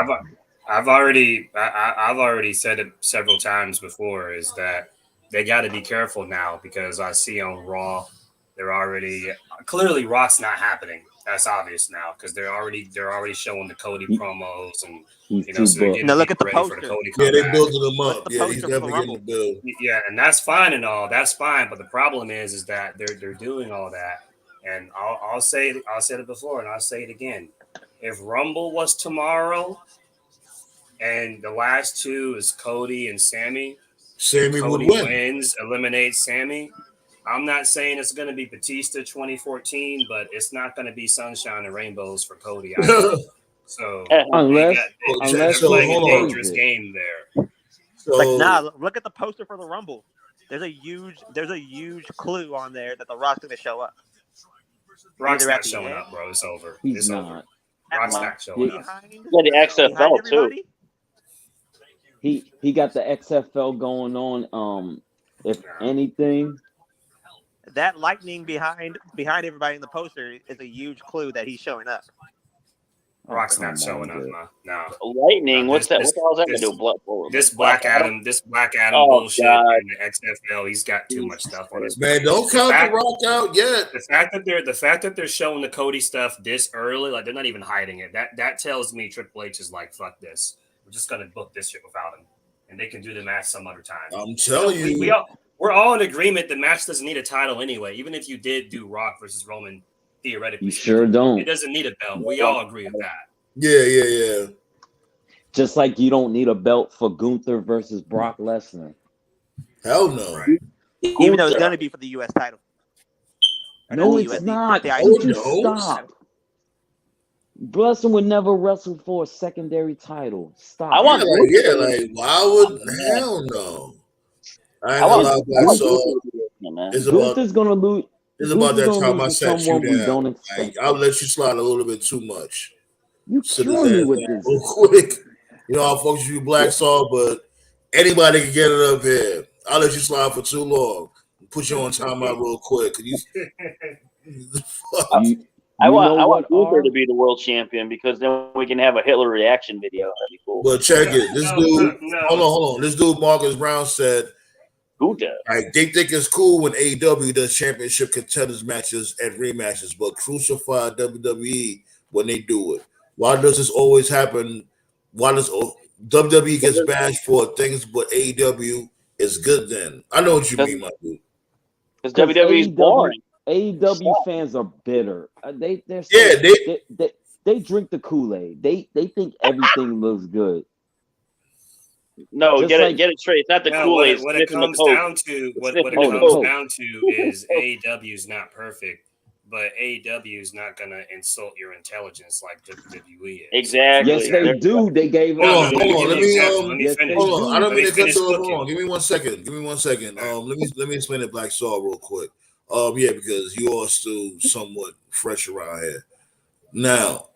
S5: I've already said it several times before. Is that they got to be careful now because I see on Raw they're already clearly Raw's not happening. That's obvious now because they're already showing the Cody promos and so they're getting
S3: look at the
S5: ready
S3: poster.
S5: for the Cody
S1: Yeah,
S5: comeback.
S1: they building them up. Yeah, he's definitely getting the build.
S5: Yeah, and that's fine and all. That's fine, but the problem is that they're doing all that, and I'll say it before and I'll say it again. If Rumble was tomorrow, and the last two is Cody and Sammy,
S1: Sammy
S5: Cody
S1: would win.
S5: Wins, eliminates Sammy. I'm not saying it's going to be Batista 2014, but it's not going to be sunshine and rainbows for Cody either. So
S6: unless
S5: they're playing a dangerous game there.
S3: So, look at the poster for the Rumble. There's a huge clue on there that the Rock's going to show up.
S5: Rock's not showing up, bro. It's over.
S6: He's not.
S5: Rock's not showing up.
S4: Yeah, the XFL too.
S6: He got the XFL going on. If anything,
S3: that lightning behind everybody in the poster is a huge clue that he's showing up.
S5: Rock's not showing up, no.
S4: Lightning? What's that? What the hell's that gonna do?
S5: This Black Adam bullshit in the XFL. He's got too much stuff on his.
S1: Man, don't count the Rock out yet.
S5: The fact that they're showing the Cody stuff this early, like they're not even hiding it. That tells me Triple H is like, fuck this. We're just gonna book this shit without him, and they can do the match some other time.
S1: I'm telling you,
S5: we're all in agreement. The match doesn't need a title anyway. Even if you did do Rock versus Roman. Theoretically,
S6: you sure don't.
S5: It doesn't need a belt. We all agree with that.
S1: Yeah.
S6: Just like you don't need a belt for Gunther versus Brock Lesnar.
S1: Hell no.
S3: Right. Even though it's going to be for the U.S. title.
S6: No, it's not. Stop. Lesnar would never wrestle for a secondary title. Stop.
S4: I want.
S1: Why would? Hell no. I ain't gonna lie, Black Soul.
S6: Gunther's gonna lose.
S1: It's about that time I sat you down. I'll let you slide a little bit too much.
S6: You killing me with this.
S1: Real quick. You know, I'll focus you Black Saw, but anybody can get it up here. I'll let you slide for too long. Put you on timeout real quick.
S4: I want Uber to be the world champion because then we can have a Hitler reaction video. That'd be cool.
S1: But check it. This dude, hold on. This dude, Marcus Brown, said, they think it's cool when AEW does championship contenders matches and rematches, but crucify WWE when they do it. Why does this always happen? Why does WWE gets bashed for things, but AEW is good then? I know what you mean, my dude.
S4: Because WWE is boring.
S6: AEW fans are bitter. They drink the Kool-Aid. They think everything looks good.
S4: No, get it straight. It's not the Kool-Aid.
S5: What it comes down to is AEW is not perfect, but AEW is not going to insult your intelligence like WWE is.
S4: Exactly.
S6: Yes, they do. They gave.
S1: Hold on. Let me
S5: finish.
S1: Hold on. I don't mean to cut you off. Give me 1 second. Let me explain it, Black Saw, real quick. Yeah, because you are still somewhat fresh around here. Now,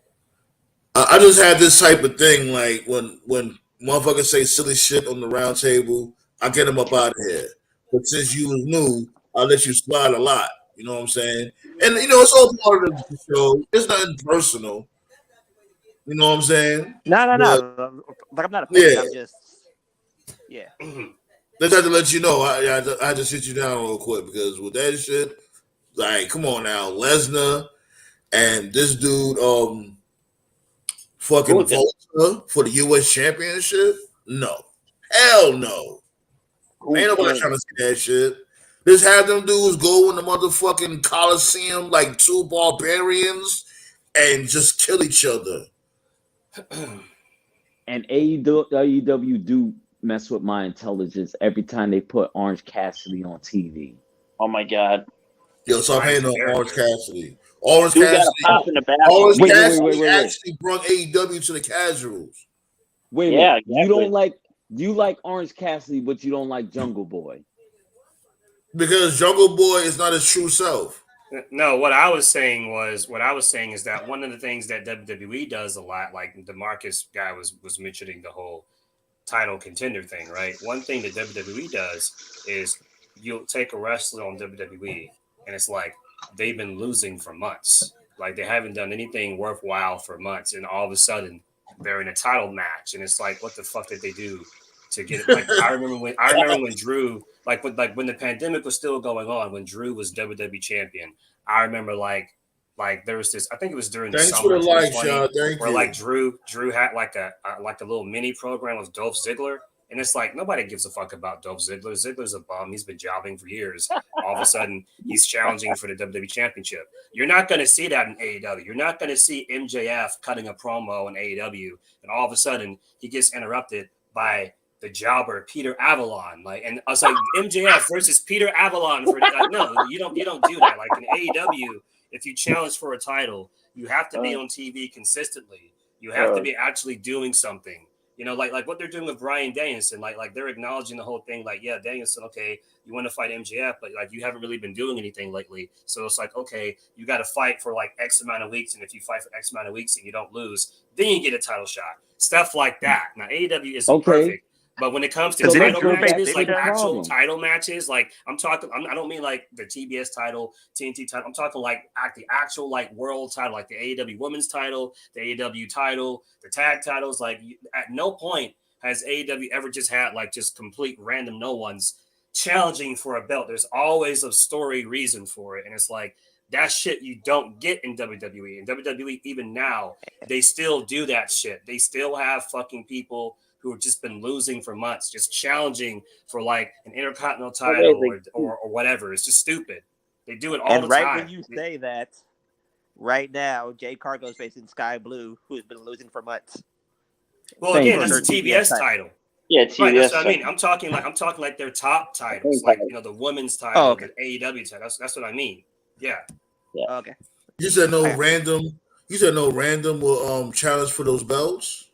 S1: I just had this type of thing, like when motherfuckers say silly shit on the round table, I get them up out of here. But since you was new, I'll let you slide a lot. You know what I'm saying? And it's all part of the show. It's nothing personal. You know what I'm saying?
S3: No. Like I'm not a fan. I'm just
S1: Let's have to let you know. I just sit you down real quick because with that shit, like, come on now, Lesnar and this dude, fucking Volta for the U.S. Championship? No, hell no. Ain't nobody trying to see that shit. Just have them dudes go in the motherfucking Coliseum like two barbarians and just kill each other.
S6: And AEW do mess with my intelligence every time they put Orange Cassidy on TV.
S4: Oh my god.
S1: Yo, stop hating on Orange Cassidy. Orange
S4: Dude got a
S1: Cassidy,
S4: pop in the bathroom.
S1: Orange
S6: Wait.
S1: Cassidy actually brought AEW to the casuals.
S6: Wait a
S4: Yeah,
S6: minute.
S4: exactly.
S6: You like Orange Cassidy, but you don't like Jungle Boy.
S1: Because Jungle Boy is not his true self.
S5: No, what I was saying is that one of the things that WWE does a lot, like the Marcus guy was mentioning the whole title contender thing, right? One thing that WWE does is you'll take a wrestler on WWE, and it's like they've been losing for months, like they haven't done anything worthwhile for months, and all of a sudden they're in a title match, and it's like, what the fuck did they do to get it? Like I remember when Drew, like when the pandemic was still going on, when Drew was WWE champion, I remember like there was this, I think it was during the
S1: Thanks
S5: summer
S1: for the like,
S5: 2020,
S1: Sean. Thank
S5: where
S1: you.
S5: like Drew had like a little mini program with Dolph Ziggler, and it's like nobody gives a fuck about Dolph Ziggler. Ziggler's a bum. He's been jobbing for years. All of a sudden, he's challenging for the WWE Championship. You're not going to see that in AEW. You're not going to see MJF cutting a promo in AEW, and all of a sudden he gets interrupted by the jobber Peter Avalon. Like, and I was like, MJF versus Peter Avalon for like, no, you don't do that. Like in AEW, if you challenge for a title, you have to be on TV consistently. You have to be actually doing something. You know, like what they're doing with Bryan Danielson, like they're acknowledging the whole thing. Like, yeah, Danielson, okay, you want to fight MJF, but like you haven't really been doing anything lately. So it's like, okay, you got to fight for like X amount of weeks, and if you fight for X amount of weeks and you don't lose, then you get a title shot. Stuff like that. Now AEW isn't perfect. But when it comes to title matches, like actual title matches, like I don't mean like the TBS title, TNT title. I'm talking like the actual like world title, like the AEW women's title, the AEW title, the tag titles. Like at no point has AEW ever just had like just complete random no ones challenging for a belt. There's always a story reason for it. And it's like that shit you don't get in WWE. In WWE, even now, they still do that shit. They still have fucking people who have just been losing for months, just challenging for like an intercontinental title or whatever. It's just stupid. They do it all the time.
S3: And right when you say that, right now, Jay Cargo's facing Sky Blue, who's been losing for months.
S5: Well, again, that's a TBS title.
S4: Yeah, TBS.
S5: Right, that's what I mean. I'm talking like their top titles, like the women's title, the AEW title. That's what I mean. Yeah.
S3: Okay.
S1: You said no random. You said no random will challenge for those belts.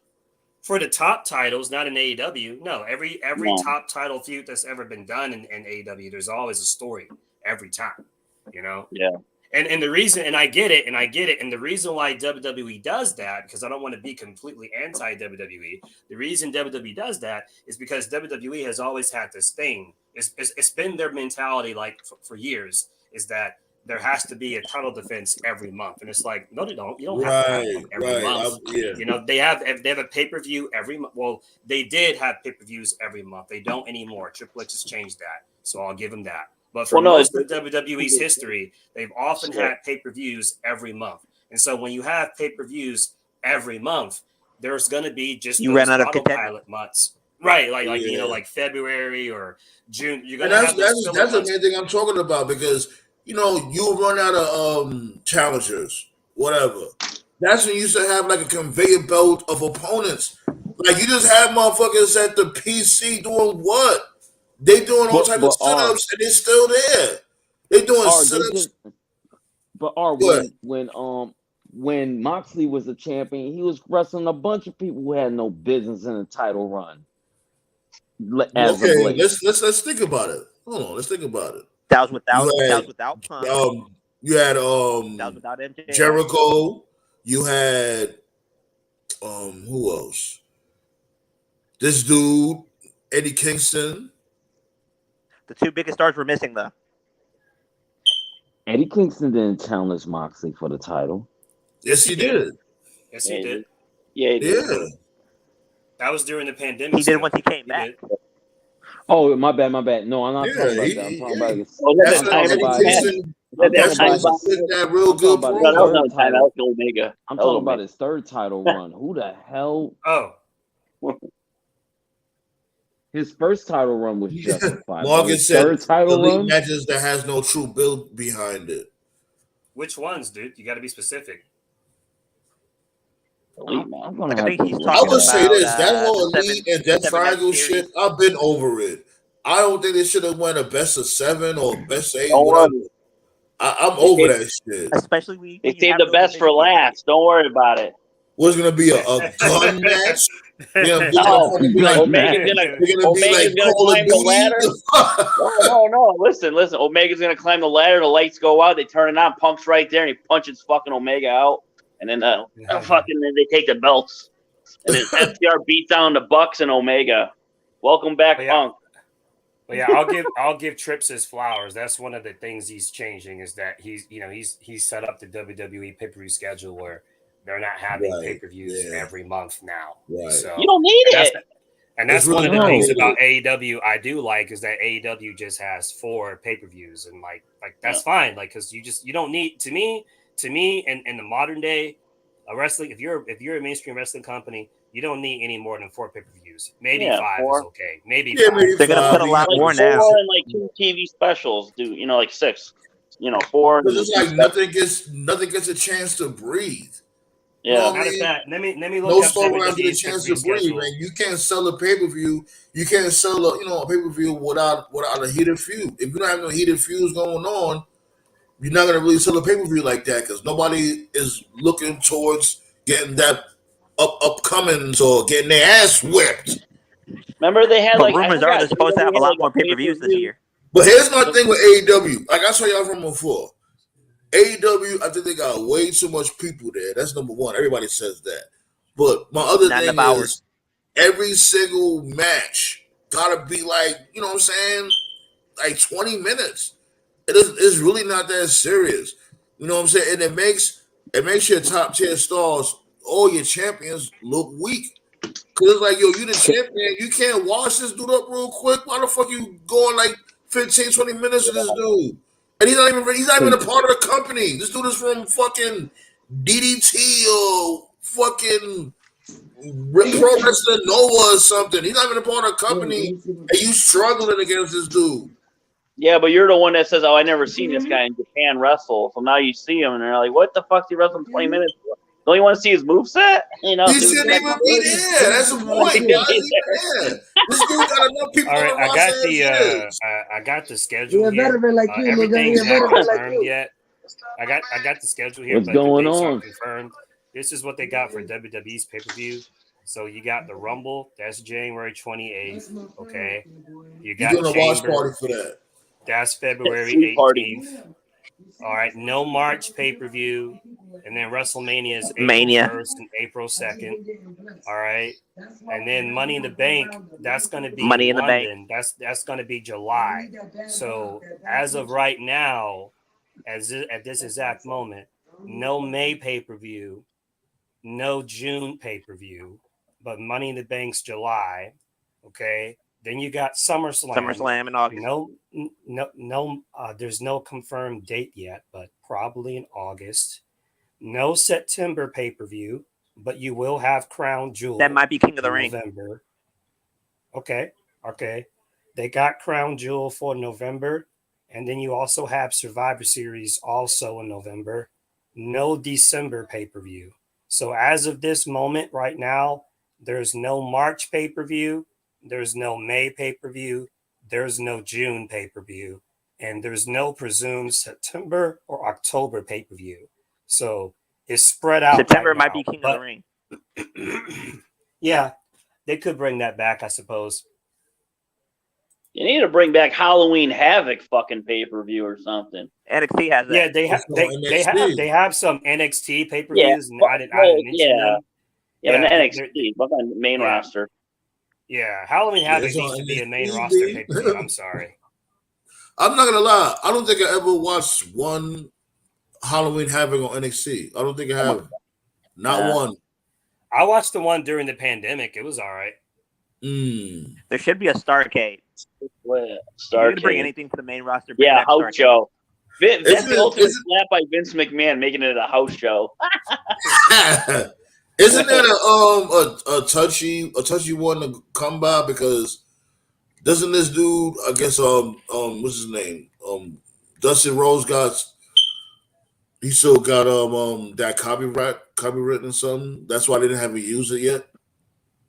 S5: For the top titles, not in AEW. No, every top title feud that's ever been done in AEW, there's always a story every time, you know?
S4: Yeah.
S5: And the reason, and I get it, and the reason why WWE does that, because I don't want to be completely anti-WWE, the reason WWE does that is because WWE has always had this thing. It's been their mentality like for years, is that there has to be a title defense every month, and it's like, no, they don't. You don't have to have one every month. You know, they have a pay-per-view every month. Well, they did have pay-per-views every month. They don't anymore. Triple H has changed that, so I'll give them that. But for most of WWE's history, they've often had pay-per-views every month, and so when you have pay-per-views every month, there's going to be just
S3: you ran out of
S5: autopilot months. Right, like you know, like February or June. You're gonna
S1: have that's the main thing I'm talking about, because you know, you run out of challengers, whatever. That's when you used to have like a conveyor belt of opponents. Like you just have motherfuckers at the PC doing what? They doing all types of sit-ups and they're still there. They doing sit-ups.
S6: When Moxley was the champion, he was wrestling a bunch of people who had no business in a title run.
S1: Okay, let's think about it. Hold on, let's think about it.
S3: That was without Punk.
S1: You had
S3: that was without MJF.
S1: Jericho. You had who else? This dude, Eddie Kingston.
S3: The two biggest stars were missing though.
S6: Eddie Kingston didn't challenge Moxley for the title.
S1: Yes, he did.
S5: Yes, he did.
S4: Yeah, he did.
S1: Yeah.
S5: That was during the pandemic.
S3: He did once he came back.
S6: Oh, my bad. No, I'm not talking about that. I'm talking about
S1: that real good.
S6: I'm talking about his third title run. Who the hell?
S5: Oh.
S6: His first title run was justified.
S1: Morgan said
S6: third title run
S1: matches that has no true build behind it.
S5: Which ones, dude? You got to be specific.
S1: I would say this: that whole Elite and Death Triangle shit, I've been over it. I don't think they should have won a best of 7 or best of 8. Whatever. I'm over that shit.
S3: Especially when
S4: They
S3: you
S4: saved
S3: have
S4: the
S3: those
S4: best for
S3: events.
S4: last. Don't worry about it.
S1: What's gonna be a gun match? Yeah,
S4: No,
S1: gonna be like
S6: Gun
S4: Omega's gonna
S1: Call of
S4: climb the ladder.
S1: Duty.
S4: No. Listen. Omega's gonna climb the ladder. The lights go out. They turn it on. Punk's right there, and he punches fucking Omega out. And then they take the belts. And then FTR beats down the Bucks and Omega. Welcome back, Punk.
S5: But yeah, I'll give Trips his flowers. That's one of the things he's changing is that he's set up the WWE pay-per-view schedule where they're not having pay-per-views every month now.
S1: Right.
S4: So you don't need it.
S5: And that's one of the things about AEW I do like is that AEW just has 4 pay-per-views and like that's fine. Like because you don't need to me in the modern day a wrestling if you're a mainstream wrestling company, you don't need any more than 4 pay-per-views. Maybe 5 is okay. Maybe 5.
S3: They're gonna put a lot more now.
S4: 4 and like 2 TV specials. Like 6. 4.
S1: It's like nothing gets a chance to breathe.
S4: Yeah.
S5: Matter of fact, let me look
S1: no
S5: up
S1: storylines get a
S5: WWE's
S1: chance to breathe,
S5: schedule.
S1: man. You can't sell a pay-per-view. You can't sell a pay-per-view without a heated feud. If you don't have no heated feuds going on, you're not gonna really sell a pay-per-view like that because nobody is looking towards getting that upcomings or getting their ass whipped.
S4: Remember they had
S3: rumors are they're supposed to have a lot more pay-per-views this year.
S1: But here's my thing with AEW. Like I saw y'all from before. AEW, I think they got way too much people there. That's number one. Everybody says that. But my other thing is every single match gotta be like, you know what I'm saying? Like 20 minutes. It's really not that serious. You know what I'm saying? And it makes your top tier stars, all your champions, look weak. Cause it's like, yo, you the champion. You can't wash this dude up real quick. Why the fuck you going like 15, 20 minutes with this dude? And he's not even a part of the company. This dude is from fucking DDT or fucking Pro Wrestling Nova or something. He's not even a part of the company. And you struggling against this dude.
S4: Yeah, but you're the one that says, "Oh, I never seen this guy in Japan wrestle." So now you see him, and they're like, "What the fuck? He wrestled 20 minutes? Don't you want to see his moveset?"
S1: He shouldn't even be there. That's the point. Why is he there? This dude got enough people.
S5: All right, I got the schedule here. Everything's not confirmed yet. I got the schedule here.
S6: What's going on?
S5: Confirmed. This is what they got for WWE's pay-per-view. So you got the Rumble. That's January 28th. Okay. You got
S1: doing a watch party for that.
S5: That's February 18th. All right, no March pay-per-view, and then WrestleMania is April 1st and April 2nd. All right, and then Money in the Bank, that's going to be
S3: Money in the
S5: London.
S3: Bank.
S5: That's going to be July. So as of right now, at this exact moment, no May pay-per-view, no June pay-per-view, but Money in the Bank's July. Okay. Then you got SummerSlam
S3: in August.
S5: No. There's no confirmed date yet, but probably in August. No September pay-per-view, but you will have Crown Jewel.
S3: That might be King of the Ring.
S5: November. Okay. They got Crown Jewel for November, and then you also have Survivor Series also in November. No December pay-per-view. So as of this moment, right now, there's no March pay-per-view. There's no May pay-per-view. There's no June pay-per-view. And there's no presumed September or October pay-per-view. So it's spread out.
S3: September
S5: right
S3: might
S5: now,
S3: be King of the Ring.
S5: Yeah, they could bring that back, I suppose.
S4: You need to bring back Halloween Havoc fucking pay-per-view or something.
S3: NXT has that.
S5: Yeah, they have some NXT pay-per-views, and I didn't mention them.
S4: Yeah, NXT, but on the main roster.
S5: Yeah, Halloween Havoc needs to be a main roster pay-per-view. I'm sorry.
S1: I'm not gonna lie. I don't think I ever watched one Halloween Havoc on NXT. I don't think I have. Not one.
S5: I watched the one during the pandemic. It was all right.
S3: There should be a Starrcade.
S4: Starrcade.
S3: You're gonna bring anything to the main roster?
S4: Yeah, house show. That's the ultimate slap by Vince McMahon, making it a house show.
S1: Isn't that a touchy one to come by? Because doesn't this dude, I guess what's his name? Dustin Rose he still got that copywritten something. That's why they didn't have to use it yet.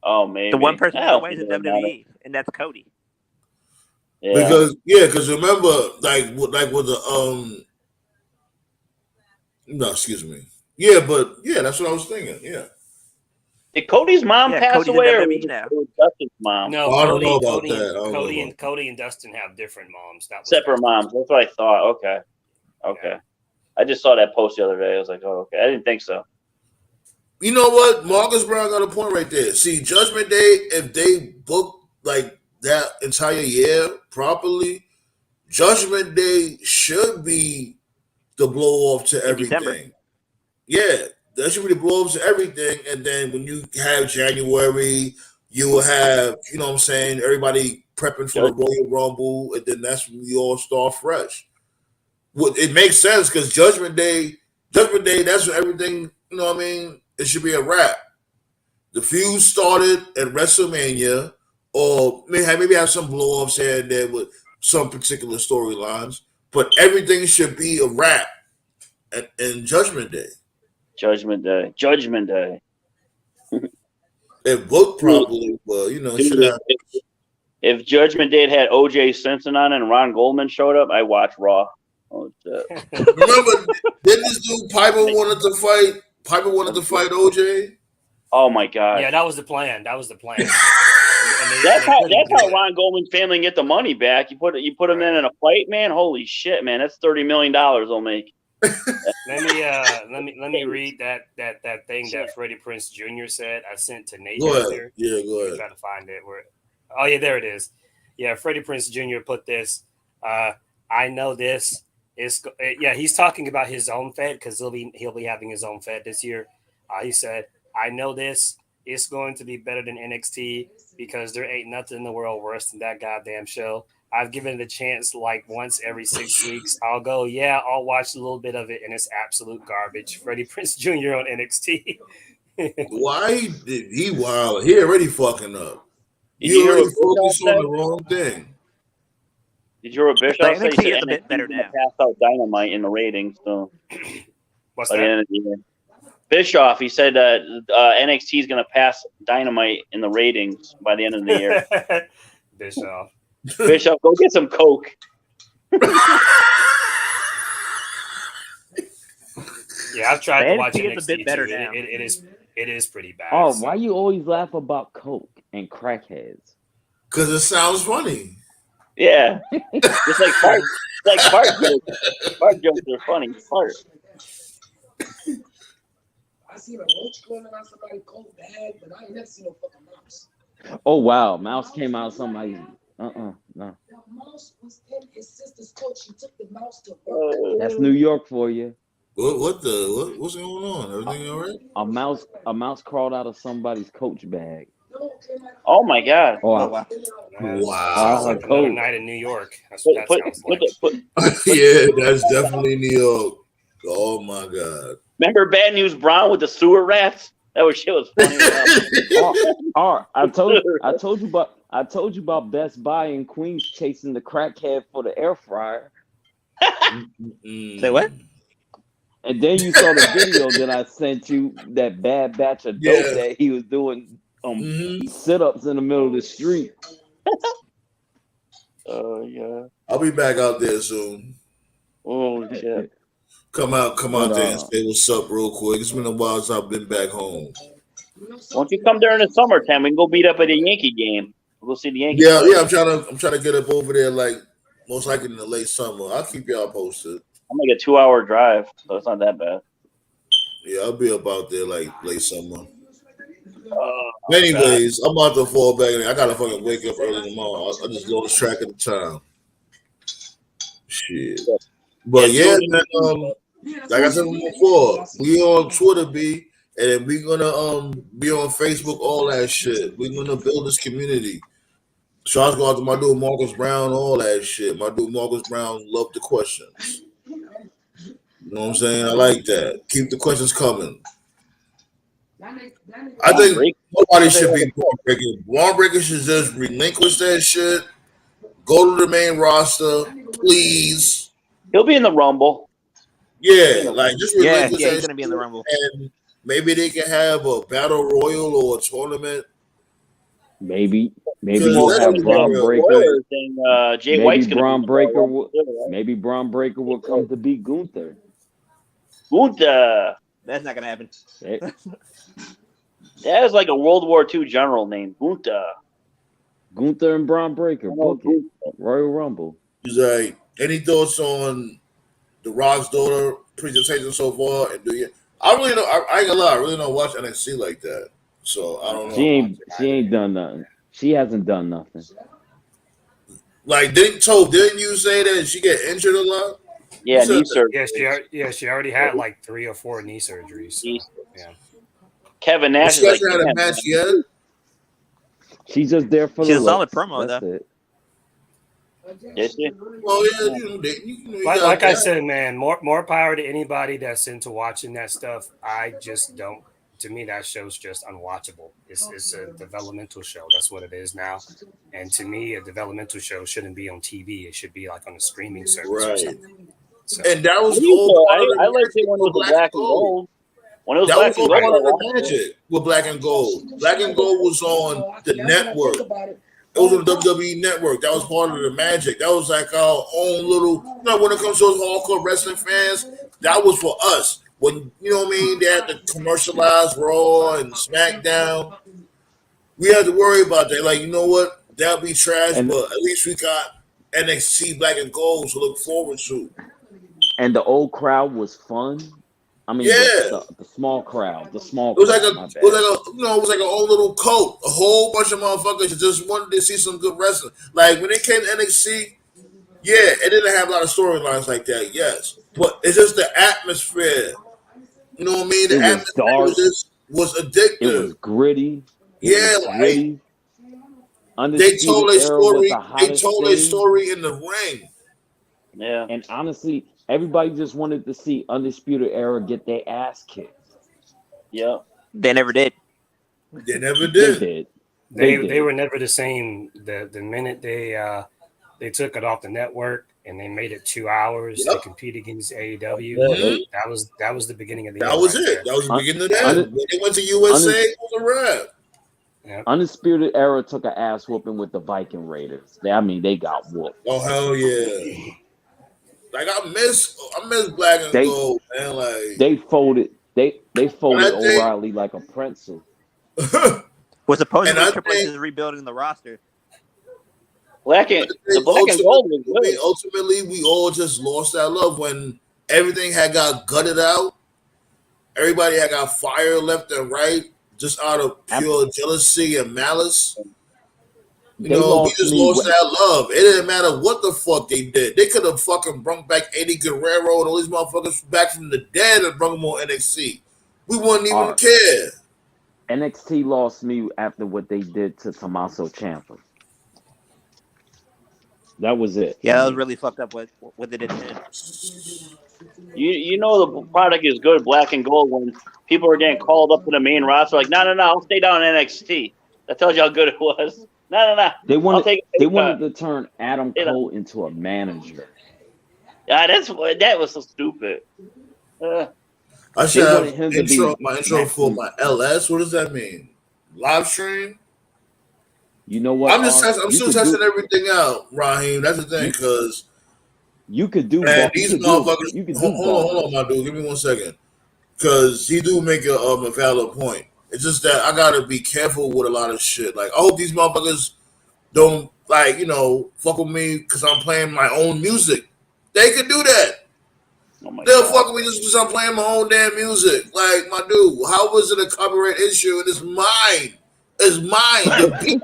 S4: Oh, maybe.
S3: The one person that wins in WWE, and that's Cody.
S1: Yeah. Because remember, like with the No, excuse me. Yeah, but yeah, that's what I was thinking. Yeah.
S4: Did Cody's mom pass
S3: Cody's in
S4: away, or
S3: WWE
S4: was
S3: now.
S4: it Dustin's mom?
S5: No,
S1: I don't know
S5: Cody,
S1: about that. I don't know
S5: Cody,
S1: about
S5: Cody and Dustin have different moms. That was
S4: Separate
S5: Dustin's
S4: moms. That's what I thought. Okay.
S5: Yeah.
S4: I just saw that post the other day. I was like, oh, okay. I didn't think so.
S1: You know what? Marcus Brown got a point right there. See, Judgment Day, if they book like that entire year properly, Judgment Day should be the blow off to
S3: In December.
S1: everything. Yeah, that should be the blow off to everything. And then when you have January, you will have, you know what I'm saying, everybody prepping for the Royal Rumble, and then that's when we all start fresh. Well, it makes sense because Judgment Day, that's when everything, you know what I mean? It should be a wrap. The feud started at WrestleMania, or maybe have some blow offs here and there with some particular storylines, but everything should be a wrap in Judgment Day.
S4: Judgment Day.
S1: It booked properly, but you know, it should have.
S4: If Judgment Day had O.J. Simpson on it and Ron Goldman showed up, I watched Raw. Oh,
S1: remember, did this dude Piper wanted to fight? Piper wanted to fight OJ.
S4: Oh my god!
S5: Yeah, that was the plan.
S4: That's how Ron Goldman's family can get the money back. You put him in a fight, man. Holy shit, man! That's $30 million they'll make.
S5: Let me read that thing that Freddie Prinze Jr. said. I sent to Nate.
S1: Go ahead.
S5: Earlier.
S1: Yeah, go ahead.
S5: Trying to find it. Oh yeah, there it is. Yeah, Freddie Prinze Jr. put this. I know this. He's talking about his own Fed because he'll be having his own Fed this year. He said, "I know this. It's going to be better than NXT because there ain't nothing in the world worse than that goddamn show. I've given it a chance like once every 6 weeks. I'll go, yeah, I'll watch a little bit of it, and it's absolute garbage." Freddie Prinze Jr. on NXT.
S1: Why did he wild? He already fucking up. He already focused on the wrong thing.
S4: Did you hear what Bischoff say?
S3: NXT is a bit better now.
S4: Pass out Dynamite in the ratings. So
S5: What's
S4: by the
S5: that?
S4: end of the year. Bischoff, he said that NXT is going to pass Dynamite in the ratings by the end of the year.
S5: Bischoff,
S4: go get some Coke.
S5: Yeah, I've tried to watch
S3: NXT
S5: NXT.
S3: is a bit better
S5: too.
S3: now.
S5: It is pretty bad.
S6: Oh, why you always laugh about Coke and crackheads?
S1: Because it sounds funny.
S4: Yeah. It's like fart. It's like fart jokes. Fart jokes are funny. Fart.
S7: I seen a roach crawling out somebody's coat bag, but I ain't never seen no fucking mouse.
S6: Oh wow, mouse came out somebody's. No.
S7: The mouse was in his sister's coat. She took the mouse to work.
S6: That's New York for you.
S1: What's going on? Everything all right?
S6: A mouse crawled out of somebody's Coach bag.
S4: Oh my god.
S6: Oh,
S3: wow.
S5: Sounds like another night in New York. That's what that sounds like.
S1: Yeah, that's definitely New York. Oh my god.
S4: Remember Bad News Brown with the sewer rats? That shit was funny.
S6: I told you about Best Buy in Queens chasing the crackhead for the air fryer.
S3: Say what?
S6: And then you saw the video that I sent you, that bad batch of dope that he was doing sit-ups in the middle of the street.
S4: Oh yeah.
S1: I'll be back out there soon.
S4: Oh shit.
S1: Come out there and say what's up real quick. It's been a while since I've been back home.
S4: Why don't you come during the summertime? We can go beat up at a Yankee game. We'll see the Yankees.
S1: Yeah, I'm trying to get up over there like most likely in the late summer. I'll keep y'all posted.
S4: I'm like a 2-hour drive, so it's not that bad.
S1: Yeah, I'll be up out there like late summer. Anyways, I'm about to fall back. I gotta fucking wake up early tomorrow. I just lost track of the time. Shit. But yeah, man, like I said before, we on Twitter, B, and then we're gonna be on Facebook, all that shit. We're gonna build this community. Shout out to my dude Marcus Brown, all that shit. My dude Marcus Brown loved the questions. You know what I'm saying? I like that. Keep the questions coming. I think nobody should be Braun Breaker. Braun Breaker should just relinquish that shit. Go to the main roster, please.
S4: He'll be in the Rumble.
S1: Yeah, like just relinquish
S3: he's gonna be in the Rumble.
S1: And maybe they can have a battle royal or a tournament.
S6: Maybe we'll have Braun Breaker.
S4: Jay White's
S6: Maybe Braun Breaker will come to beat Gunther.
S4: Gunther.
S3: That's not gonna happen.
S6: Hey,
S4: That is like a World War II general name. Gunther.
S6: Gunther and Braun Breaker, book it. Royal Rumble.
S1: He's like, any thoughts on the Rock's daughter presentation so far? And do you? I really don't. I ain't gonna lie. I really don't watch NXT like that. So I don't know.
S6: She ain't done nothing. She hasn't done nothing.
S1: Like, didn't you say that she get injured a lot?
S4: Yeah, knee surgery.
S5: She already had like 3 or 4 knee surgeries. So, yeah.
S4: Kevin Nash
S1: she
S4: is like,
S1: hasn't had a match yet.
S6: She's just there for
S3: She's
S6: the
S3: a solid
S6: looks.
S3: promo,
S6: That's
S3: though.
S6: it.
S4: Is she?
S1: Well, yeah, you
S5: Like I said, man, more power to anybody that's into watching that stuff. I just don't. To me, that show's just unwatchable. It's a developmental show. That's what it is now. And to me, a developmental show shouldn't be on TV. It should be like on a streaming service or something. So,
S1: and that was all part of the
S4: I liked it when it was black and gold. When it was
S1: that
S4: black
S1: was
S4: and
S1: all
S4: gold,
S1: part of the magic with Black and Gold. Black and Gold was on the network. It was on the WWE network. That was part of the magic. That was like our own little, when it comes to those hardcore wrestling fans, that was for us. When, you know what I mean, they had to commercialize Raw and SmackDown. We had to worry about that. Like, you know what? That'll be trash, but at least we got NXT Black and Gold to look forward to.
S6: And the old crowd was fun. I mean, the small crowd, the small.
S1: It was like it was like an old little cult. A whole bunch of motherfuckers that just wanted to see some good wrestling. Like when it came to NXT, yeah, it didn't have a lot of storylines like that. Yes, but it's just the atmosphere. You know what I mean? The atmosphere
S6: dark.
S1: was addictive.
S6: It was gritty.
S1: Gritty. They told a story. They told a story in the ring.
S4: Yeah,
S6: and honestly, everybody just wanted to see Undisputed Era get their ass kicked.
S4: Yeah,
S3: they never did.
S1: They never did.
S5: They were never the same. The minute they took it off the network and they made it 2 hours to compete against AEW.
S1: Mm-hmm.
S5: That was the beginning of the.
S1: That was it. That was the beginning of that. When they went to USA, it was a wrap.
S5: Yep.
S6: Undisputed Era took an ass whooping with the Viking Raiders. They got whooped.
S1: Oh hell yeah! Like I miss Black and Gold, man. Like
S6: they folded O'Reilly like a pretzel.
S3: Was supposedly Triple H is rebuilding the roster.
S4: Black and Gold was good.
S1: Ultimately, we all just lost our love when everything had got gutted out. Everybody had got fired left and right, just out of pure jealousy and malice. We just lost our love. It didn't matter what the fuck they did. They could have fucking brought back Eddie Guerrero and all these motherfuckers back from the dead and brought them on NXT. We wouldn't even care.
S6: NXT lost me after what they did to Tommaso Ciampa. That was it.
S3: Yeah, that was really fucked up what they did to him.
S4: You know the product is good, Black and Gold, when people are getting called up to the main roster. Like, no, I'll stay down in NXT. That tells you how good it was. No.
S6: They wanted to turn Adam Cole into a manager.
S4: Yeah, that was so stupid.
S1: I should have my intro for my LS. What does that mean? Live stream?
S6: You know what?
S1: I'm still testing everything out, Raheem. That's the thing, because
S6: you could do
S1: these motherfuckers. Hold on, my dude. Give me 1 second, because he do make a valid point. It's just that I gotta be careful with a lot of shit. Like, I hope these motherfuckers don't fuck with me because I'm playing my own music. They can do that. They'll fuck with me just because I'm playing my own damn music. Like, my dude, how was it a copyright issue? And it's mine. It's mine.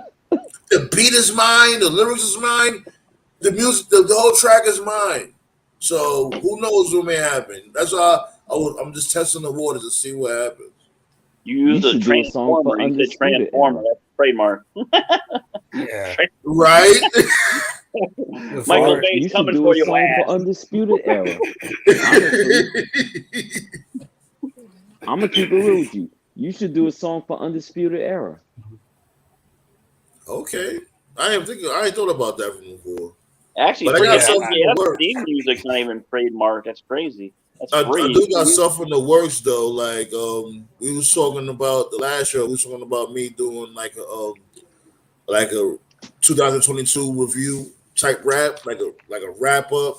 S1: The beat is mine. The lyrics is mine. The music, the whole track is mine. So who knows what may happen? That's why I'm just testing the waters to see what happens.
S4: You use the Transformer. You said Transformer. That's trademark.
S5: Yeah.
S1: Right?
S4: Michael Bay's coming for your ass.
S6: For Undisputed Era. I'm gonna keep it real with you. You should do a song for Undisputed Era.
S1: Okay. I ain't thought about that from before.
S4: Actually, the theme music's not even trademark. That's crazy.
S1: I do got stuff in the works though. Like we was talking about the last show. We was talking about me doing like a 2022 review type rap, like a wrap up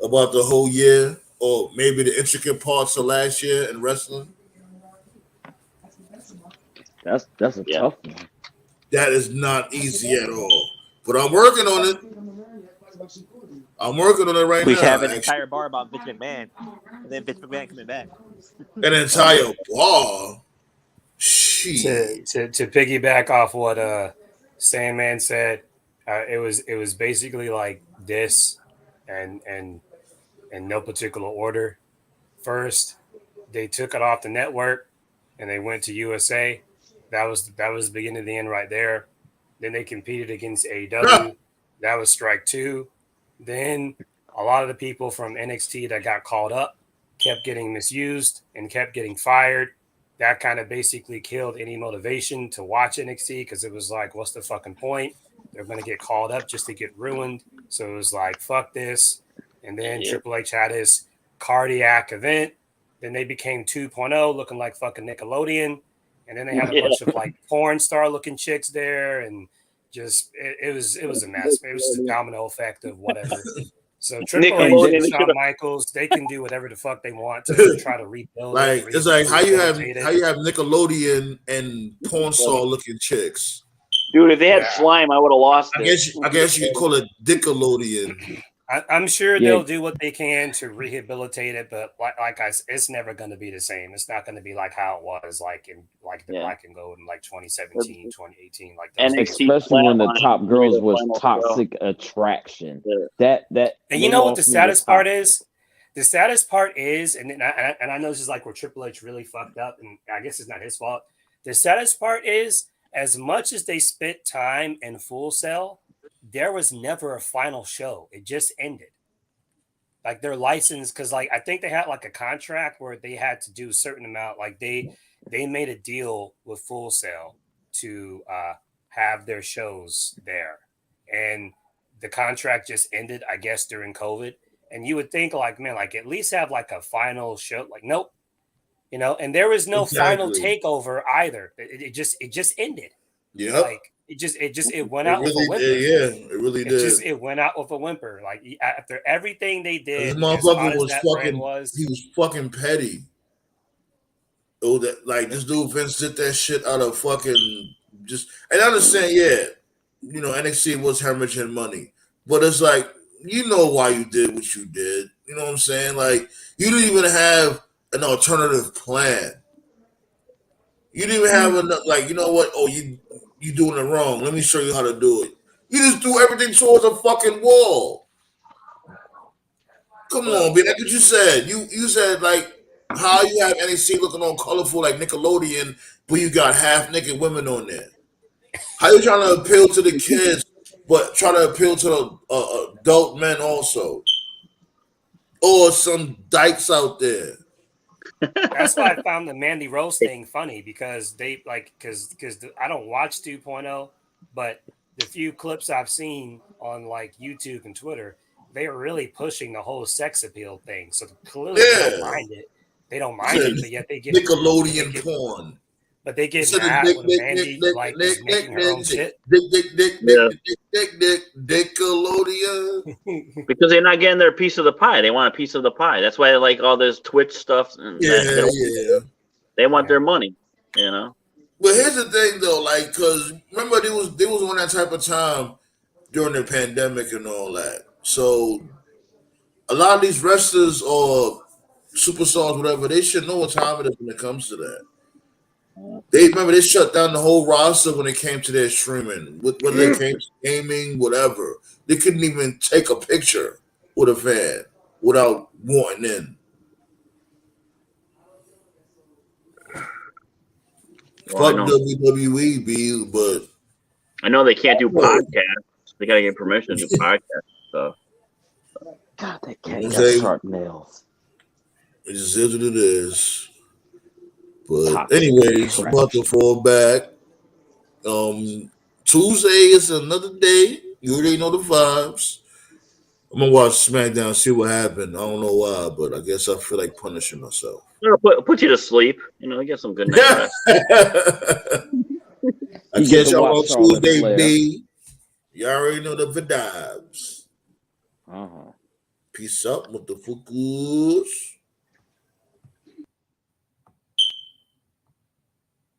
S1: about the whole year. or maybe the intricate parts of last year in wrestling.
S6: That's a tough one.
S1: That is not easy at all. But I'm working on it. I'm working on it right now.
S3: We should have an entire bar about Vince McMahon, and then Vince McMahon coming back.
S1: An entire bar. Shit.
S5: To piggyback off what Sandman said, it was basically like this, and in no particular order. First, they took it off the network, and they went to USA. That was the beginning of the end right there. Then they competed against AEW. That was strike 2. Then a lot of the people from NXT that got called up kept getting misused and kept getting fired. That kind of basically killed any motivation to watch NXT because it was like, what's the fucking point? They're going to get called up just to get ruined. So it was like, fuck this. And then Triple H had his cardiac event. Then they became 2.0 looking like fucking Nickelodeon. And then they had a bunch of like porn star looking chicks there. And just, it was a mess. It was just a domino effect of whatever. So Triple H and Shawn Michaels, they can do whatever the fuck they want to try to rebuild.
S1: Like it's like how you have Nickelodeon and porn star looking chicks.
S4: Dude, if they had slime, I would have lost it.
S1: I guess you could call it Dickelodeon.
S5: I'm sure they'll do what they can to rehabilitate it, but like I said, it's never going to be the same. It's not going to be like how it was like in like the Black and Gold in like 2017, 2018. Like
S6: especially when the top girls was Toxic Attraction. That
S5: and you know what the saddest part is? The saddest part is, and I know this is like where Triple H really fucked up, and I guess it's not his fault. The saddest part is, as much as they spent time in Full Sail, there was never a final show. It just ended. Like their license, because like I think they had like a contract where they had to do a certain amount. Like they made a deal with Full Sail to have their shows there, and the contract just ended, I guess, during COVID. And you would think like, man, like at least have like a final show. Like nope, And there was no final takeover either. It just ended.
S1: Yeah.
S5: Like it went out with a whimper.
S1: It really did.
S5: It went out with a whimper. Like after everything they did,
S1: this motherfucker he was fucking petty. Oh, that like this dude Vince did that shit out of fucking just. And I understand, NXT was hemorrhaging money, but it's like why you did what you did. You know what I'm saying? Like you didn't even have an alternative plan. You didn't even have enough. Like you know what? Oh, you doing it wrong. Let me show you how to do it. You just do everything towards a fucking wall. Come on, B. That's what you said. You said like how you have NXT looking all colorful like Nickelodeon, but you got half naked women on there. How you trying to appeal to the kids, but try to appeal to the adult men also, or some dykes out there?
S5: That's why I found the Mandy Rose thing funny because they because I don't watch 2.0, but the few clips I've seen on like YouTube and Twitter, they are really pushing the whole sex appeal thing. So clearly they don't mind it. They don't mind it, but yet they get
S1: Nickelodeon porn.
S5: But they get mad when Mandy is making her own shit.
S1: Nickelodeon.
S4: Because they're not getting their piece of the pie. They want a piece of the pie. That's why they like all this Twitch stuff. And they want their money, But
S1: here's the thing, though, like, because remember, there was on that type of time during the pandemic and all that. So a lot of these wrestlers or superstars, whatever, they should know what time it is when it comes to that. They shut down the whole roster when it came to their streaming. Whether they came to gaming, whatever. They couldn't even take a picture with a fan without wanting in. Fuck WWE, B, but
S4: I know they can't do podcasts. They gotta get permission to do podcasts. So
S6: God, that cat got sharp nails.
S1: It just is what it is. But anyways, about to fall back. Tuesday is another day. You already know the vibes. I'm gonna watch SmackDown, see what happened. I don't know why, but I guess I feel like punishing myself.
S4: Put you to sleep. Get some good night rest.
S1: I guess y'all on Tuesday, B. You already know the vibes. Peace out, motherfuckers.